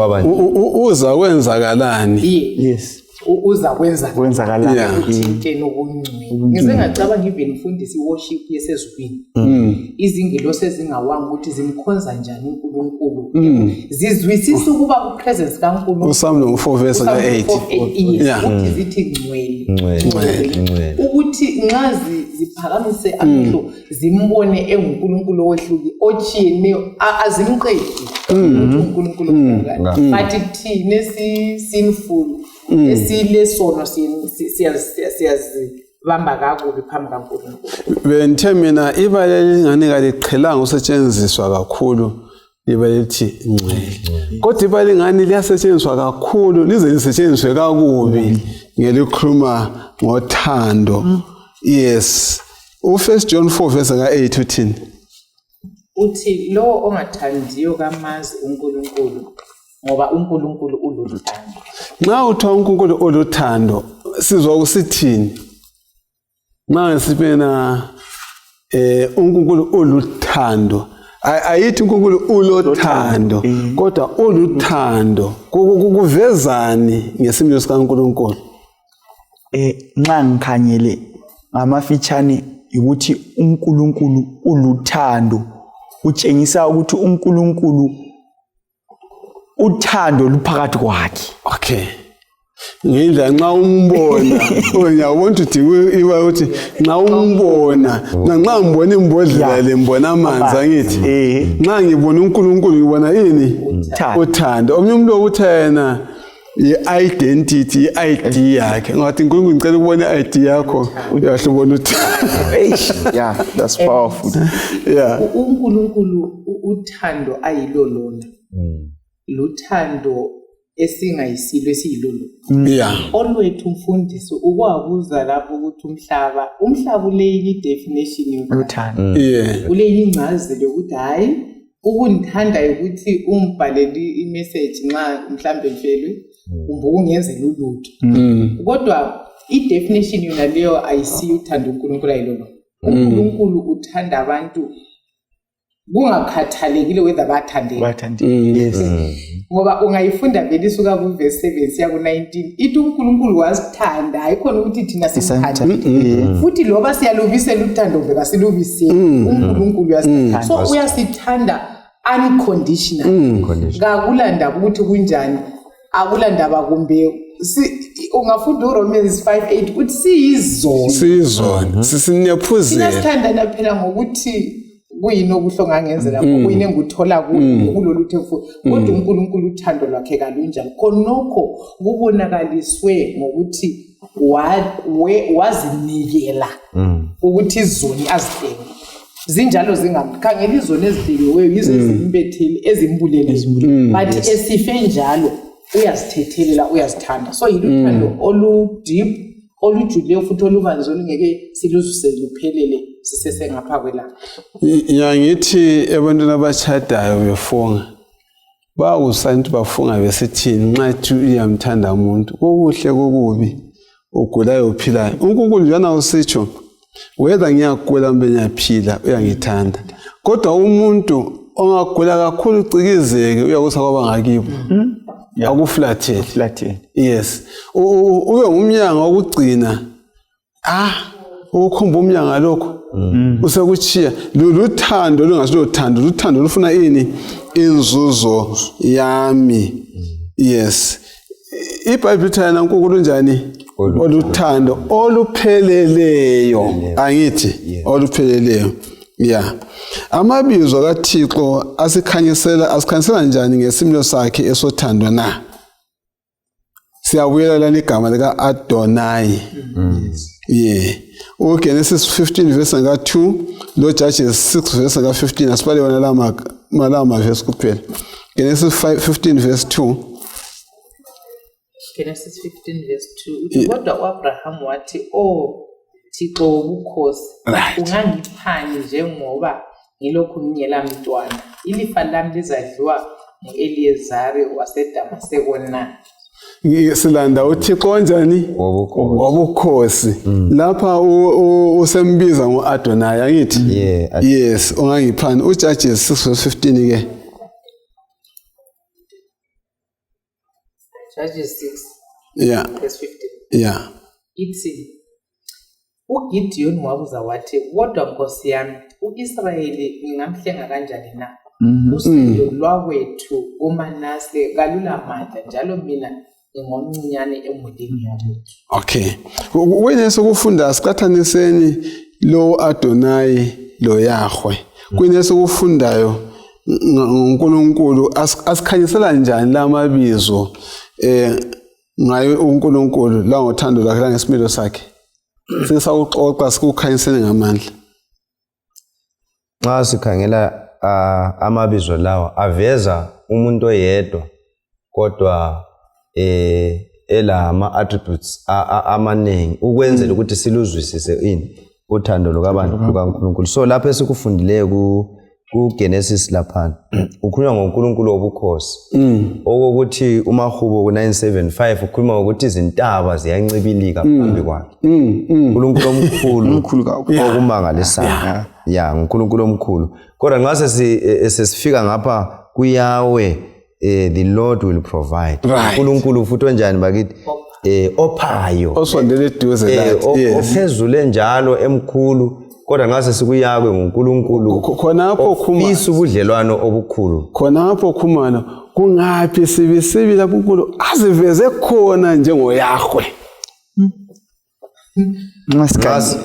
uza kwenzakalani uza kwenzakalani uthinteni ubungcwele ngize ngacabanga even mfundisi worship yesezulwini izingilosi ezingawanga ukuthi zimkhonza njani uNkulunkulu zizwisisa ukuba ku presence kaNkulunkulu uSamu 4 verse 8 ukuthi zithi ngcwele ukuthi nxa ziphakamise amehlo zimbone enguNkulunkulu ohluki ochiyeneyo azimqedi uNkulunkulu ngani bathi thina sinful esilesono siyazibamba kakubi phambi kaNkulunkulu benthe mina ibala elingane kaliqhelanga usetshenziswa kakhulu ibala lithi ngcwele kodwa ibala elingane liyasetshenziswa kakhulu lize lisetshenziswe kakubi ngelikhuluma ngothando yes u1 John 4 verse 8 uthini uthi lo ongathandiyo kamazi uNkulunkulu ngoba uNkulunkulu uluthando nxa uthiwa uNkulunkulu uluthando sizwa kusithini nxa sibena uNkulunkulu uluthando ayithi uNkulunkulu ulothando kodwa uluthando kukuvezani ngesimilo sikaNkulunkulu nxa ngikhanyele ngamafitshane ukuthi uNkulunkulu uluthando utshengisa ukuthi uNkulunkulu uthando luphakathi kwakhe okay ngidla nxa umbona uyabona ukuthi iba ukuthi nxa umbona nxa ngibona imbodlela lembona amanzi angithi nxa ngibona uNkulunkulu ngibona yini uthando omnye umuntu okuthayena i-identity i-ID yakhe ngathi uNkulunkulu ngicela ukubona i-ID yakho uyahle ubona yeah that's powerful uNkulunkulu uthando ayilolona luthando esingayisilo esiyilolo olwethu umfundisi ukwakuza lapho ukuthi umhlaba uleyini definition yokuthanda uleyini incazelo ukuthi hayi ukundithanda ukuthi umbhalele imessage nxa mhlambe mfelwe kumbe ungenzela ulutho kodwa i-definition yona leyo ayisiyo uthanda uNkulunkulu ayilolo uNkulunkulu uthanda abantu kungakhathalekile whether bathandeka. Yes. Ngoba ungayifunda vele isuka ku verse 7 siya ku 19 ithi uNkulunkulu wasithanda ayikhona ukuthi thina simthanda futhi loba siyalubisela uthando beka silubisele uNkulunkulu uyasithanda so uyasithanda unconditional kakulanda ukuthi kunjani akulandaba kumbe ungafunda uRomans 5:8 uthi siyizona sisinephuzela sithandana phela ngokuthi kuyini okuhlonga ngenzela kuyini enguthola kulolu thefu kodwa uNkulunkulu uthando lwakhe kalunjani khonokho kubonakaliswe ngokuthi wazinikela ukuthi izoni azidenge zinjalo zingamkhangela izoni ezidekiweyo yizo ezimbetheli ezimbulele but esife njalo uyazthethelela uyazithanda so yiluthando olu deep olujulileyo futhi olubanzi olungeke siluzuse luphelele sisese ngapha kwelanga. Ngithi ebantwini abachadayo befunga bawusanti bafunga besithini nxa uyamthanda umuntu okuhle kokubi ugulayo uphilayo uNkulunkulu njana usitsho whether ngiyagula kumbe ngiyaphila uyangithanda kodwa umuntu ongagula kakhulu ucikizeke uyakusa kwaba ngakibo akuflathele yes ube umnyanga wokugcina ukukhomba umnyanga lokho usekuchiya luthando lungasilo luthando lufuna ini inzuzo yami yes iBhayibheli thana uNkulunkulu njani oluthando olupheleleyo angithi olupheleleyo yeah amabizo kaThixo asikhanyisela njani ngesimilo sakhe esothandwa na siyabuyela lana igama lika Adonai yeah uGenesis 15 verse 2 lo Judges 6 verse 15 asibale wona la verse kuphela Genesis 15 verse 2 Genesis 15 verse 2 kodwa uAbraham wathi Thixo wobukhosi ungangiphani njengoba ngilokhu ngingela mntwana ilifa lami lizadliwa nguEliezari waseDamaseko na silanda uThixo kanjani wobukhosi lapha usembiza ngoAdonai angithi yes ungangiphani uJudges 6:15 ke Judges 6 verse 15 ithi uGideon wabuza wathi kodwa Nkosi yami uIsrayeli ngingamhlenga kanjani na usizo lwakwethu uManase kalula amandla njalo mina ngomncinyane emulini yakwethu okay wena sokufunda siqathaniseni lo Adonai lo Yahweh kuyini sokufundayo uNkulunkulu asikhanyisela njani lamabizo ngaye uNkulunkulu la ngothando lakhe la ngesimilo sakhe sisawuxoxa sikukhanyisele ngamandla nxa sikhangela amabizo lawa aveza umuntu oyedwa kodwa elama attributes amaningi ukwenzela ukuthi siluzwisise ini uthando lokabantu kukaNkulunkulu so lapho esikufundileyo ku Genesis lapha ukhuluma ngoNkulunkulu wobukhosi okokuthi umahubo ku 975 ukhuluma ukuthi izintaba ziyancibilika phambi kwakhe uNkulunkulu omkhulu okumangalisayo uNkulunkulu omkhulu kodwa nxa sesifika ngapha kuyawe the Lord will provide uNkulunkulu futhi onjani bakithi ophayo osondele eduze lathi ophezulu njalo emkhulu kodwa nxa sesikuyakwe ngoNkulunkulu khonapho khumisa ubudlelwano obukhulu khonapho khumana kungaphi sibisibi lapho uNkulunkulu aziveze khona njengoYahwe Masikhazi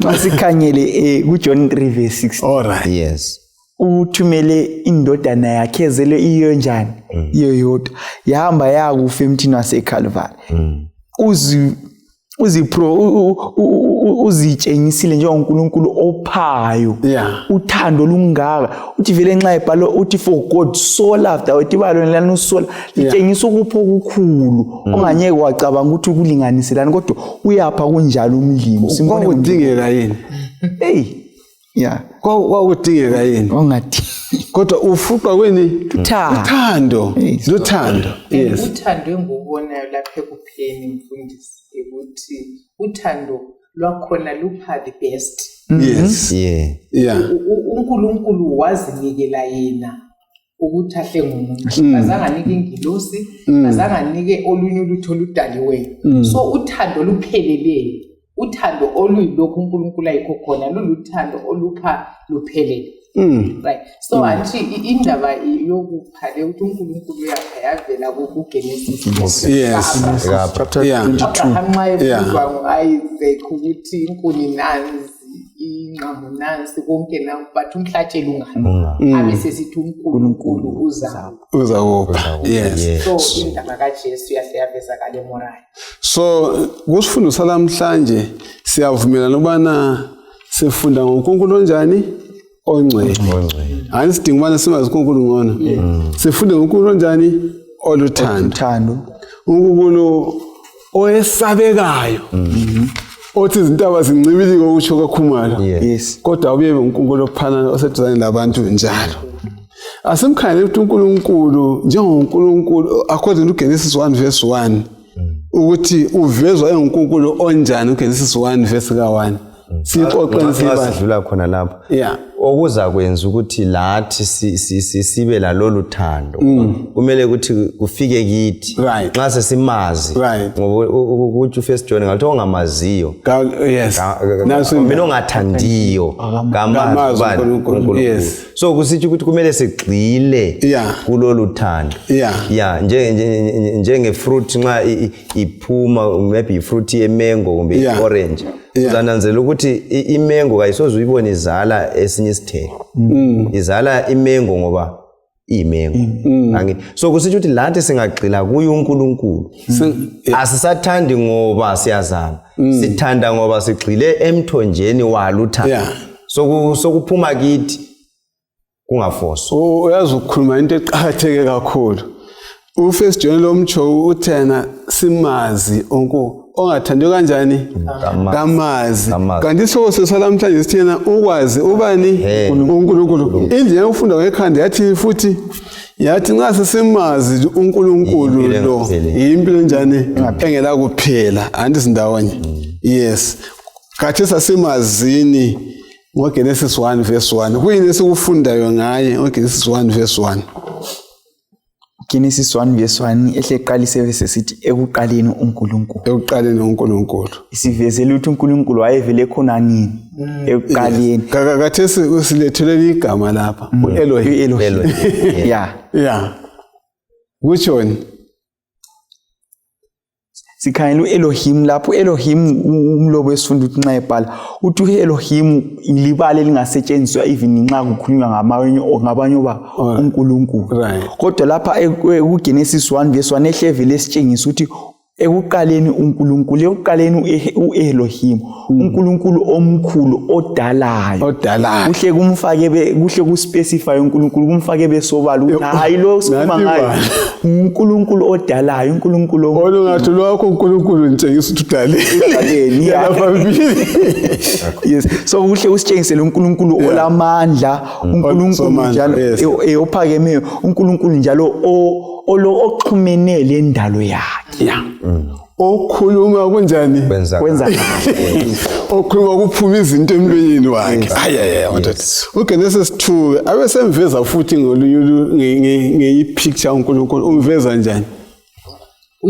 masikhanyele kuJohn 3:6 alright yes uthumele indodana yakhe ezelwe iyo njani iyo yodwa yahamba yakufa emthini waseCalvary uzitshengisile njengoNkulunkulu ophayo uthando lungaka uthi vele nxa ebhalo uthi for God so loved uthi balo lana usola litshengisa ukupho okukhulu onganyeke wacabanga ukuthi ukulinganiselana kodwa uyapha kunjalo umlimo simbona udingeka yini kwakudingeka yini ongathi kodwa ufuqa kweni uthando yes uthando engubona lapha ekupheni mfundisi ukuthi uthando lwakhona lupha the best Yes. Yeah. uNkulunkulu wazinikela yena ukuthi ahle ngumuntu. Azange anike ingilosi, azange anike olunye ulutho oludaliweyo. So uthando lupheleleyo. Uthando oluyilokhu uNkulunkulu ayikho khona luluthando olupha luphelele. Right. So anti indaba yokuphale ukuthi uNkulunkulu uyavela kuGenesis. Yes. Chapter Yeah. 22. Isaac ukuthi inkuni nanzi ingqamu nansi konke na but umhlatshelo ungani abe sesithi uNkulunkulu Uzawupha. Yes. so indaba kaJesu yaseyaveza kale morayo. So kusifundo salamhlanje siyavumelana ukubana sifunda ngoNkulunkulu onjani ongcwele. Hayi sidinga ubana simazi uNkulunkulu ngona. Sifunde ngoNkulunkulu onjani oluthando. uNkulunkulu oyesabekayo. Othi izinto abazincibilike ukusho kakhumala. Yes. Kodwa ubuye uNkulunkulu ophana oseduzane labantu njalo. Asimkhangele ukuthi uNkulunkulu njengoNkulunkulu according to Genesis 1 verse 1 ukuthi uvezwa enguNkulunkulu onjani uGenesis 1 verse ka1. Siqoqeni sidlula khona lapho. Yeah. Okuza kwenza ukuthi lathi sibe lalolu thando. Kumele ukuthi kufike kithi. Right. Nxa sesimazi. Right. Ngoba ukuthi uFirst John ngathi ongamaziyo. Yes. Mina ongathandiyo ngamazi uNkulunkulu. Yes. So kusitsho ukuthi kumele sigxile kulolu thando. Yeah, njenge fruit nxa iphuma maybe ifruit yemango kumbe orange. Uzananzela ukuthi imango kayisoze uyibone izala esinye isithelo. Izala imango ngoba imango. Angithi so kusitsho ukuthi lathi singagxila kuye uNkulunkulu. Asisathandi ngoba siyazama. Sithanda ngoba sigxile emthonjeni waluthando. So kuphuma kithi kungafosa. Uyazi ukukhuluma into eqhatheke kakhulu. uFirst John lomtsho uthena simazi ongathandi kanjani kamazi. Kanti isoko salamhlanje sithena ukwazi ubani uNkulunkulu. Indlela yokufunda ngekhanda yathi futhi yathi nxa sesimazi uNkulunkulu lo impilo njani engela kuphela andizindawonye. Yes. Kathi sasimazini ngoGenesis 1 verse 1. Kuyini esikufundayo ngaye ngoGenesis 1 verse 1? Genesis 1 verse 1 ehle eqalise bese sithi ekuqaleni uNkulunkulu. Ekuqaleni uNkulunkulu. Isivezele ukuthi uNkulunkulu wayevele khona nini ekuqaleni. Kakathesi silethelele igama lapha uElohim. Yeah. Kuchoni sikhangela uElohim lapho Elohim umlobo wesifunda ukuthi nxa ebhala uthi uElohim ilibala elingasetshenziswa even nxa kukhulunywa ngabanye uNkulunkulu. Kodwa lapha kuGenesis 1 verse 1 ehlevele esitshengisa ukuthi ekuqaleni uNkulunkulu ekuqaleni uElohim uNkulunkulu omkhulu odalayo. Kuhle kumfake kuhle kuspecify uNkulunkulu kumfake besobala ukuthi hayi lo sikhuluma ngayo uNkulunkulu odalayo uNkulunkulu olungathi lokho uNkulunkulu ntshengisa ukuthi udaleni yes. So kuhle usitshengisele uNkulunkulu olamandla uNkulunkulu njalo eyophakemeyo uNkulunkulu njalo oxhumene lendalo yakhe. Okhuluma kunjani kwenza okhuluma kuphuma izinto emlonyeni wakhe. uGenesis 2 abesemveza futhi ngeyipicture uNkulunkulu umveza njani?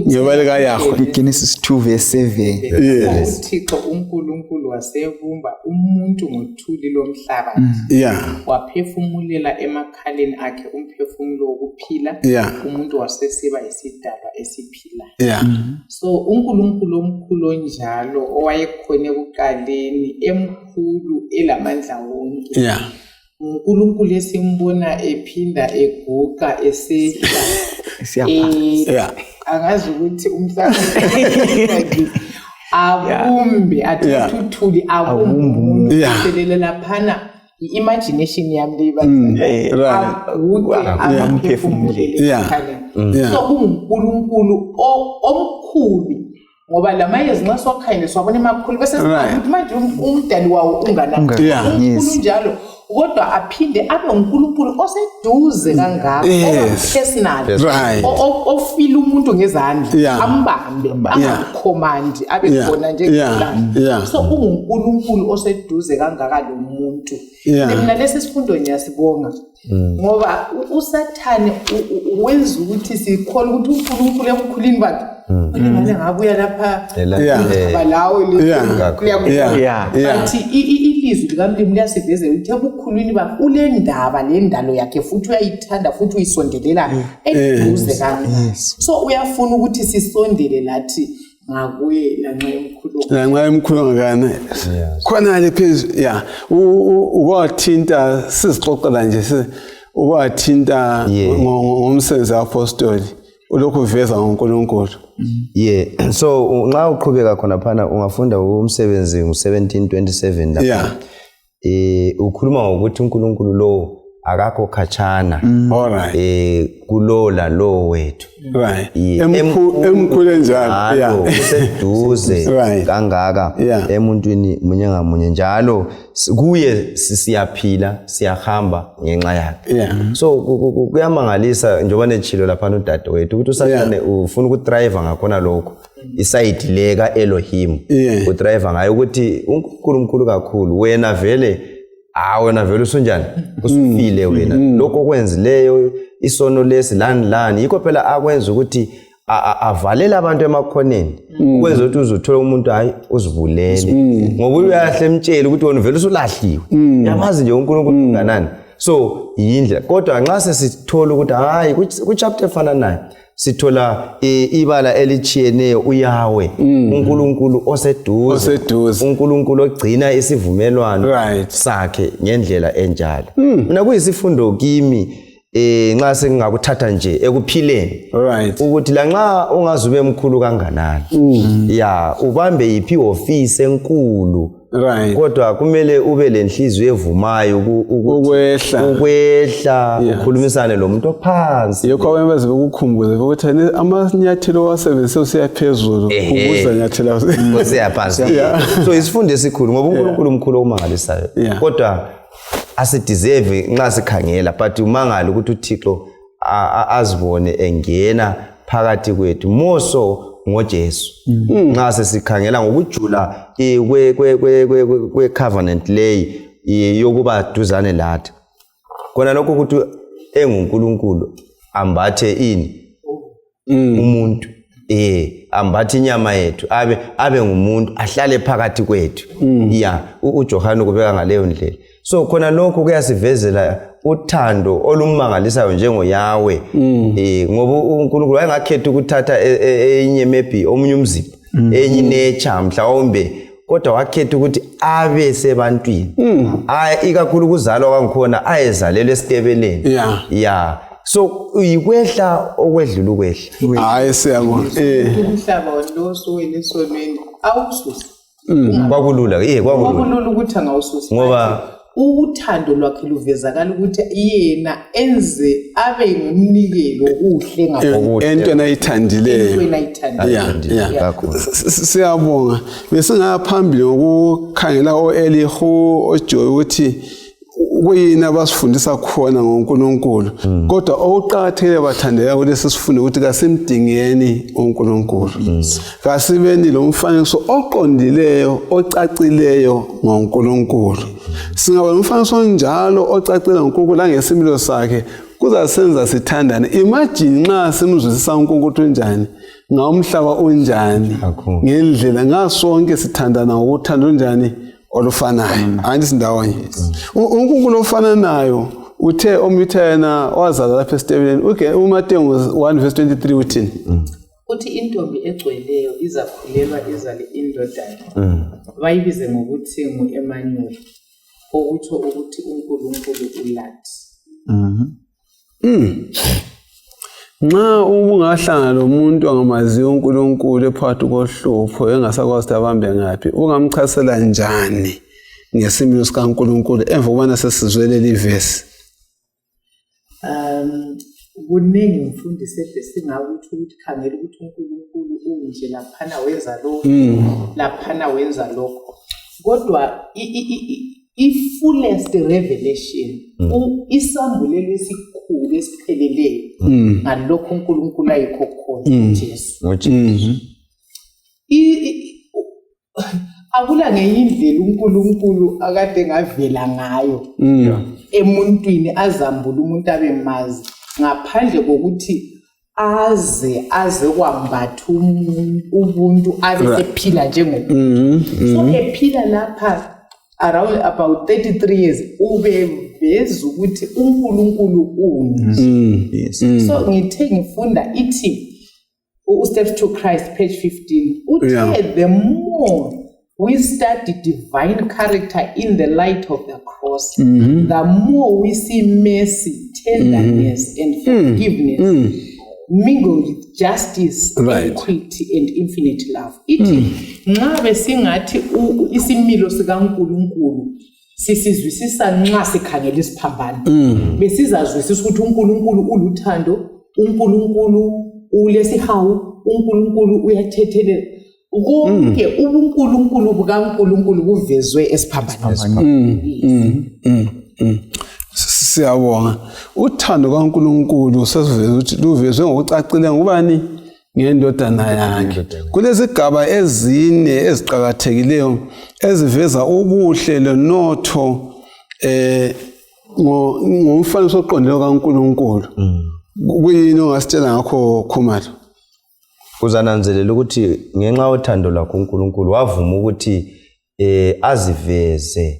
Ngebaleka yakho Genesis 2 verse 7. uThixo uNkulunkulu wasebumba umuntu ngothuli lomhlaba. Waphefumulela emakhaleni akhe umphefumulo wokuphila. Umuntu wasesiba isidalwa esiphilayo. So uNkulunkulu omkhulu onjalo owayekhona ekuqaleni emkhulu elamandla wonke. uNkulunkulu esimbona ephinda eguqa esehla. Angazi ukuthi umhlaba abumbe athathe uthuli abumbe umuntu selele laphana iimagination yami amphefumulele. So uNkulunkulu omkhulu ngoba lamayezi nxa siwakhangele siwabona emakhulu bese sithi manje umdali wawo unganani. uNkulunkulu njalo kodwa aphinde abe uNkulunkulu oseduze kangaka personal Right. ofila umuntu ngezandla Yeah. ambambe amacommand abe khona nje Yeah. so uNkulunkulu oseduze kangaka lo muntu mina lesi sifundo ngiyasibonga ngoba uSathane wenza ukuthi sikholwe ukuthi uNkulunkulu emkhulini bakhe ngale ngabuya lapha balawo bathi ilizwi likaMlimi liyasivezela ukuthi ebukhulwini bakhe ule ndaba le ndalo yakhe futhi uyayithanda futhi uyisondelela eduze kancane so uyafuna ukuthi sisondele lathi ngakuye lanxa emkhulu ngakana khona le phezulu ukwathinta sizixoxela nje ukwathinta ngomsebenzi apostoli ulokhu uveza ngoNkulunkulu so nxa uqhubeka khona phana ungafunda umsebenzi ngo-17:27 lapha ukhuluma ngokuthi uNkulunkulu lo akakho khatshana kulo lalo wethu emkhulu njalo useduze kangaka emuntwini munye ngamunye njalo kuye siyaphila siyahamba ngenxa yakhe so kuyamangalisa njengoba nechilo lapha udadewethu ukuthi uSathane ufuna ukudrive ngakhona lokho iside le kaElohim udrive ngayo ukuthi uNkulunkulu mkhulu kakhulu wena vele usunjani usufile wena lokho kwenzileyo isono lesi lani yikho phela akwenza ukuthi avalela abantu emakhoneni ukwenza ukuthi uzuthola umuntu hayi uzivulele ngoba uyahle emtshela ukuthi wena vele usulahliwe yamazi nje uNkulunkulu kanani so yindlela kodwa nxa sesithola ukuthi hayi ku chapter efana nayo sithola ibala elichiyeneyo uYahwe uNkulunkulu oseduze uNkulunkulu ogcina isivumelwano sakhe ngendlela enjalo mina kuyisifundo kimi nxa sengingakuthatha nje ekuphileni ukuthi la nxa ungazube emkhulu kanganani ubambe yiphi office enkulu kodwa kumele ube lenhliziyo evumayo ukwehla ukhulumisane lomuntu ophansi yekho abembazi bekukhumbuze ukuthi amanyathelo wasebenzise usiyaphezulu ukuze nyathela usiyaphansi so isifundo esikhulu ngoba uNkulunkulu umkhulu omangalisayo kodwa asideserve nxa sikhangela but umangala ukuthi uThixo azibone engena phakathi kwethu moso ngoJesu nxa sesikhangela ngokujula kwe covenant lay yokuba duzane lathi kona lokho ukuthi enguNkulunkulu ambathe ini umuntu ambathe inyama yethu abe ngumuntu ahlale phakathi kwethu uJohane kubeka ngaleyo ndlela so khona lokho kuyasivezela uthando olumangalisayo njengoYahwe ngoba uNkulunkulu wayengakhetha ukuthatha enye maybe omunye umzimba enye nature mhlawumbe kodwa wakhetha ukuthi abe sebantwini ikakhulu kuzalwa kwangikhona ayezalelwe esitebeleni so uyikwehla okwedlula ukwehla hayi siyabona umhlaba lo sowelisonweni awususa kwakulula kwakulula ukuthi angawususa ngoba uthando lwakhe luvezakala ukuthi yena enze abe ngumnikelo kuhle ngakho entweni ayithandileyo siyabonga bese ngaphambili ngokukhangela oElihu oJoy ukuthi kuyini abasifundisa khona ngoNkulunkulu kodwa okuqhakathekile bathandeka kulesi sifundo ukuthi kasimdingeni uNkulunkulu kasibeni lo mfanekiso oqondileyo ocacileyo ngoNkulunkulu singaba nomfanekiso onjalo ocacile ngoNkulunkulu langesimilo sakhe kuzasenza sithandane imagine nxa simzwisisa uNkulunkulu unjani ngomhlaba unjani ngendlela ngasonke sithandana ngokuthanda unjani olufanayo andisindawonye uNkulunkulu ofana nayo uthe omithena wazala lapha esitebeleni uMateyu 1:23 uthini uthi intombi egcweleyo izakhulelwa izale indodana bayibize ngokuthi nguEmmanuel okutsho ukuthi uNkulunkulu ulathi nxa ungahlangana lomuntu angamaziyo uNkulunkulu ephakathi kohlupho engasakwazi ukuthi abambe ngaphi ungamchasela njani ngesimilo sikaNkulunkulu emva kokubana sesizwele livesi kuningi mfundisi singakuthi ukuthi khangela ukuthi uNkulunkulu unje laphana wenza lokho laphana wenza lokho kodwa i-fullest revelation isambulelo esikhulu esipheleleyo ngalokho uNkulunkulu ayikho khona Jesu. Akula ngenye indlela uNkulunkulu akade ngavela ngayo emuntwini azambula umuntu abe mazi ngaphandle kokuthi aze kwambatha ubuntu abe sephila njengomuntu. So ephila lapha around about 33 years ubeveza ukuthi uNkulunkulu unje. So ngithe ngifunda ithi Steps to Christ page 15 uthe the more we study divine character in the light of the cross, the more we see mercy, tenderness, and forgiveness mingled with justice, equity, and infinite love. Ithi nxa singathi isimilo sikaNkulunkulu sisizwisisa nxa sikhangela isiphambano, besizazwisisa ukuthi uNkulunkulu uluthando, uNkulunkulu ulesihawu, uNkulunkulu uyathethelela. Konke ubuNkulunkulu bukaNkulunkulu buvezwe esiphambanweni. Siyabonga. Uthando kaNkulunkulu sesiveza ukuthi luvezwe ngokucacile ngubani? Ngendodana yakhe. Kulezigaba ezine eziqhakathekileyo eziveza ubuhle lenotho ngomfaniso oqondile kaNkulunkulu. Kuyini ongasitshela ngakho Khumalo? Uzananzelela ukuthi ngenxa yothando lwakho uNkulunkulu wavuma ukuthi aziveze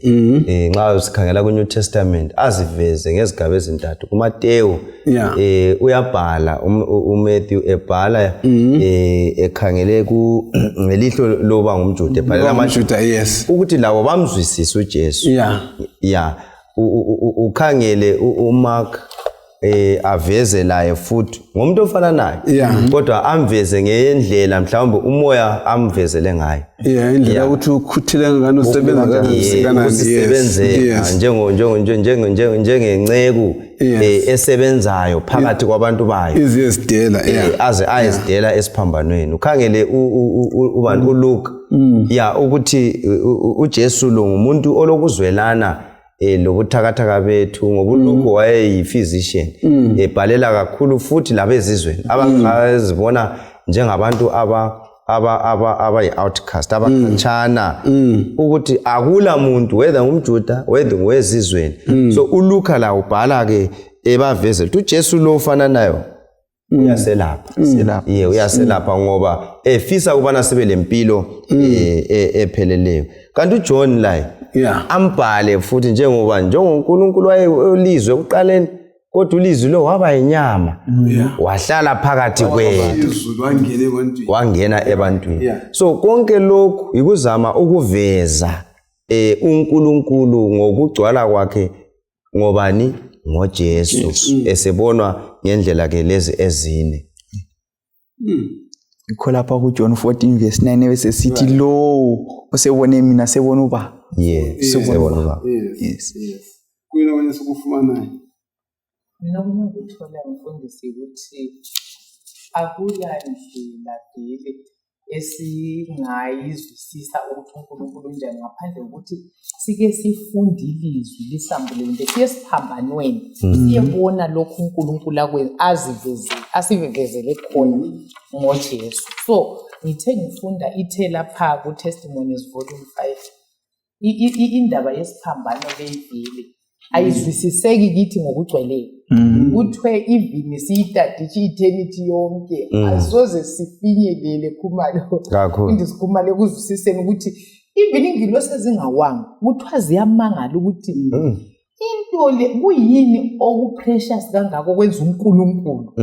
nxa sikhangela ku New Testament aziveze ngezigaba ezintathu. kuMateyu uyabhala uMatthew ebhala ekhangele ngelihlo loba ngumJuda ebhalela amaJuda ukuthi labo bamzwisisa uJesu. Ukhangele uMark aveze laye futhi ngomuntu ofana naye kodwa amveze ngendlela mhlawumbe umoya amvezele ngayo indlela ukuthi ukhuthile ngani usebenza njengenceku esebenzayo phakathi kwabantu bayo izidela aze ayizidela esiphambanweni. Ukhangele ubani uLuke ukuthi uJesu lo ngumuntu olokuzwelana lobuthakathaka bethu ngoba uLuke wayeyi-physician ebhalela kakhulu futhi labezizweni abangazibona njengabantu abayi-outcast abakhatshana ukuthi akula muntu whether ngumJuda whether ngowezizweni. So uLuka la ubhala-ke ebavezela ukuthi uJesu lo ufana nayo uyaselapha uyaselapha ngoba efisa ukubana sibe lempilo epheleleyo. Kanti uJohn laye ambhale futhi njengoNkulunkulu wayelizwe ekuqaleni kodwa ulizwi lo waba inyama wahlala phakathi kwethu wangena ebantwini. So konke lokhu ikuzama ukuveza uNkulunkulu ngokugcwala kwakhe ngobani? ngoJesu esebonwa ngendlela ke lezi ezine. Ikho lapha ku John 14 verse 9 bese sithi lo osebone mina sebona uba. Sebona uba. Kuyina wena sokufumanayo. Mina ngikuthola umfundisi ukuthi akula ndlela vele esingayizwisisa ukuthi uNkulunkulu unjani ngaphandle ukuthi sike sifunde ilizwi lisambulele siye siphambanweni siyebona lokhu uNkulunkulu akwenza asivezele khona ngoJesu. So ngithe ngifunda ithe lapha ku Testimonies volume 5 indaba yesiphambano levile ayizwisiseki kithi ngokugcweleyo. Kuthiwe even siyitadishi eternity yonke asoze sifinyelele Khumalo into sikhumale kuzwisiseni ukuthi even ingilosi ezingawanga kuthiwa ziyamangala ukuthi into le kuyini okuprecious kangako kwenza uNkulunkulu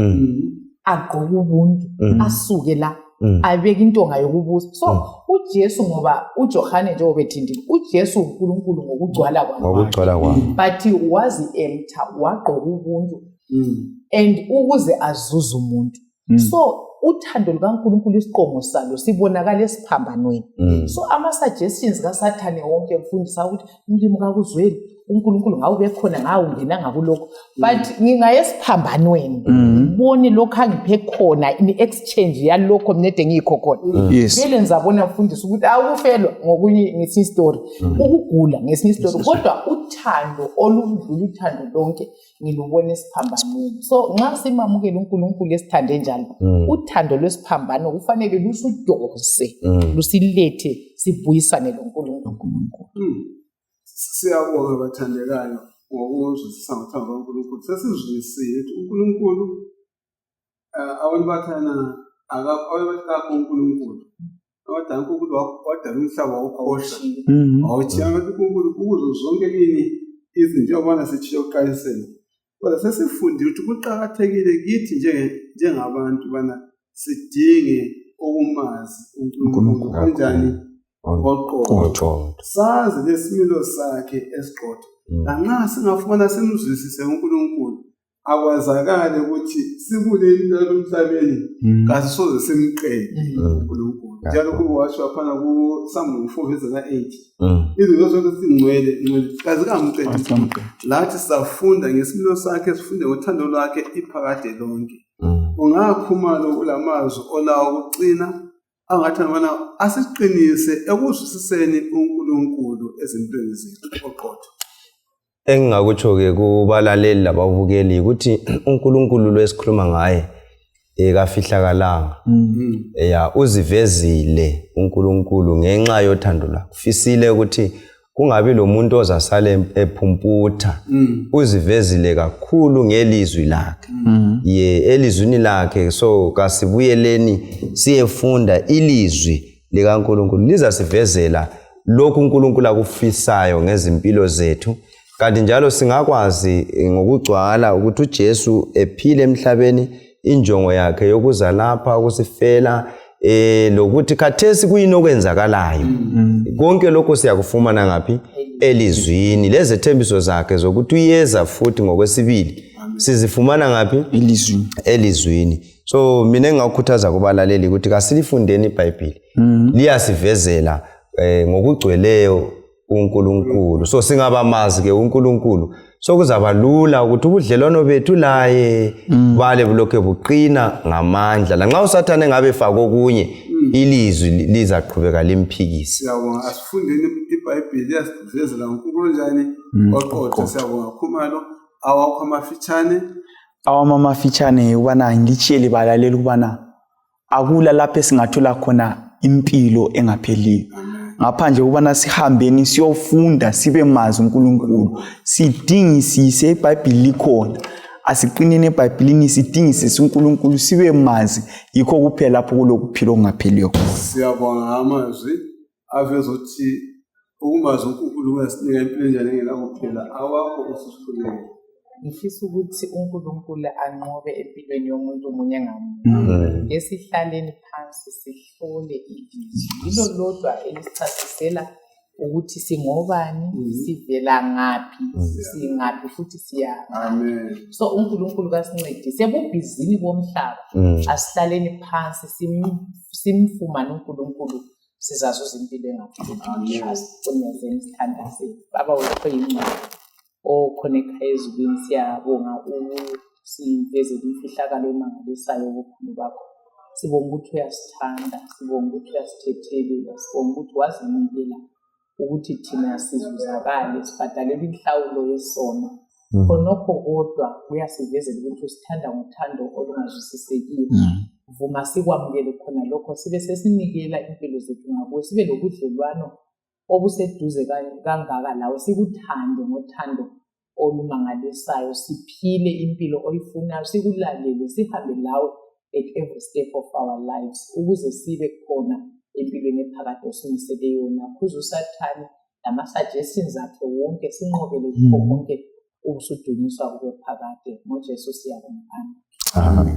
agqoke ubuntu asuke la abeka into ngayo kubusa. So uJesu ngoba uJohane njengoba ethindile uJesu uNkulunkulu ngokugcwala kwakhe but wazi enter wagqoka ubuntu and ukuze azuze umuntu. So uthando lukaNkulunkulu isiqongo salo sibonakala esiphambanweni. So ama-suggestions kaSathane wonke mfundisa ukuthi umlimi kakuzweli uNkulunkulu ngawube khona ngawungenanga kulokho, but ngingaya esiphambanweni ngibone lokho angiphe khona in-exchange yalokho mnede ngikho khona. Vele ngizabona mfundisa ukuthi awukufelwa ngokunye ngesinye story, ukugula ngesinye story, kodwa uthando oludlula uthando lonke ngilubona esiphambanweni. So nxa simamukela uNkulunkulu esithande njalo, uthando lwesiphambano kufanele lusudose lusilethe sibuyisane loNkulunkulu. Siyabonga bathandekayo ngokuzwisisa ngothando kaNkulunkulu. Sesizwisile ukuthi uNkulunkulu abantu bathana akakho uNkulunkulu. Abadala uNkulunkulu wadala umhlaba wawukhohla. Awuthi uNkulunkulu kuzo zonke ini izinto yabona sithiyo kuqaliseni. Kodwa sesifundile ukuthi kuqakathekile kithi njengabantu bana sidinge ukumazi uNkulunkulu kanjani ngoqotho. Sazi lesimilo sakhe esiqotho. Lanxa singafumana simzwisise uNkulunkulu akwazakale ukuthi sibule impilo emhlabeni ngasisoze simqede uNkulunkulu. Njalo kuwasho phana ku Psalm 4:8. Izinto zonke singcwele kazikamqedi. Lathi safunda ngesimilo sakhe, sifunde ngothando lwakhe iphakade lonke. Ungakhumalo kulamazwi olawo ukucina angathi abana asiqinise ekuzwisiseni uNkulunkulu ezimpilweni zethu oqotho. Engingakutsho ke kubalaleli lababukeli ukuthi uNkulunkulu lwesikhuluma ngaye kafihlakalanga. Uzivezile uNkulunkulu ngenxa yothando lwakhe. Ufisile ukuthi kungabi lo muntu ozasale ephumputha. Uzivezile kakhulu ngelizwi lakhe. Elizwini lakhe, so kasibuyeleni siyefunda ilizwi likaNkulunkulu lizasivezela lokhu uNkulunkulu akufisayo ngezimpilo zethu. Kanti njalo singakwazi ngokugcwala ukuthi uJesu ephile emhlabeni injongo yakhe yokuza lapha ukusifela lokuthi khathesi kuyini okwenzakalayo. Konke lokho siyakufumana ngaphi? Elizwini. Lezi thembiso zakhe zokuthi uyeza futhi ngokwesibili sizifumana ngaphi? Elizwini. So mina engakukhuthaza kubalaleli ukuthi kasilifundeni iBhayibheli. Liyasivezela ngokugcweleyo uNkulunkulu. So singabamazi ke uNkulunkulu, so kuzaba lula ukuthi ubudlelwano bethu laye bale bulokhe buqina ngamandla. Lanxa uSathane ngabe faka okunye, ilizwi lizaqhubeka limphikise. Siyabonga, asifundeni iBhayibheli yasivezela uNkulunkulu njani oqotho. Siyabonga Khumalo awakho amafitshane ubana ngitshele balaleli ukubana akula lapho esingathola khona impilo engapheliyo. Ngaphandle ukubana sihambeni siyofunda sibe mazi uNkulunkulu, sidingisise iBhayibheli likhona, asiqinene eBhayibhelini sidingisise uNkulunkulu sibe mazi, yikho kuphela lapho kulokuphila okungapheliyo. Siyabonga amazwi aveza ukuthi ukumazi uNkulunkulu kuyasinika impilo enjani ngelakuphela. Awakho usisikhuleke. Ngifisa ukuthi uNkulunkulu anqobe empilweni yomuntu munye ngamunye. Esihlaleni phansi sihlole ilizwi. Yilo lodwa elisichasisela ukuthi singobani, sivela ngaphi, singaphi futhi siyaphi. Amen. So uNkulunkulu kasincedise ebubhizini bomhlaba. Asihlaleni phansi simfumane uNkulunkulu sizazuza impilo engapheliyo. Asigcinezeni isithanda sethu. Baba wethu yincwadi okhona ekhaya ezulwini, siyabonga sivezele imfihlakalo emangalisayo ubukhulu bakho. Sibonga ukuthi uyasithanda, sibonga ukuthi uyasithethelela, sibonga ukuthi wazinikela ukuthi thina sizuzakale, sibhadalele inhlawulo yesono. Khonokho kodwa uyasivezela ukuthi usithanda ngothando olungazwisisekiyo. Vuma sikwamukele khona lokho, sibe sesinikela impilo zethu ngakuwe, sibe lobudlelwano obuseduze kangaka lawe, sikuthande ngothando olumangalisayo, siphile impilo oyifunayo, sikulalele, sihambe lawe at every step of our lives, ukuze sibe khona empilweni ephakade osimisele yona. Khuza uSathane nama-suggestions akhe wonke, sinqobele kukho konke ubusudunyiswa kube phakade. NgoJesu siyabonga. Amen.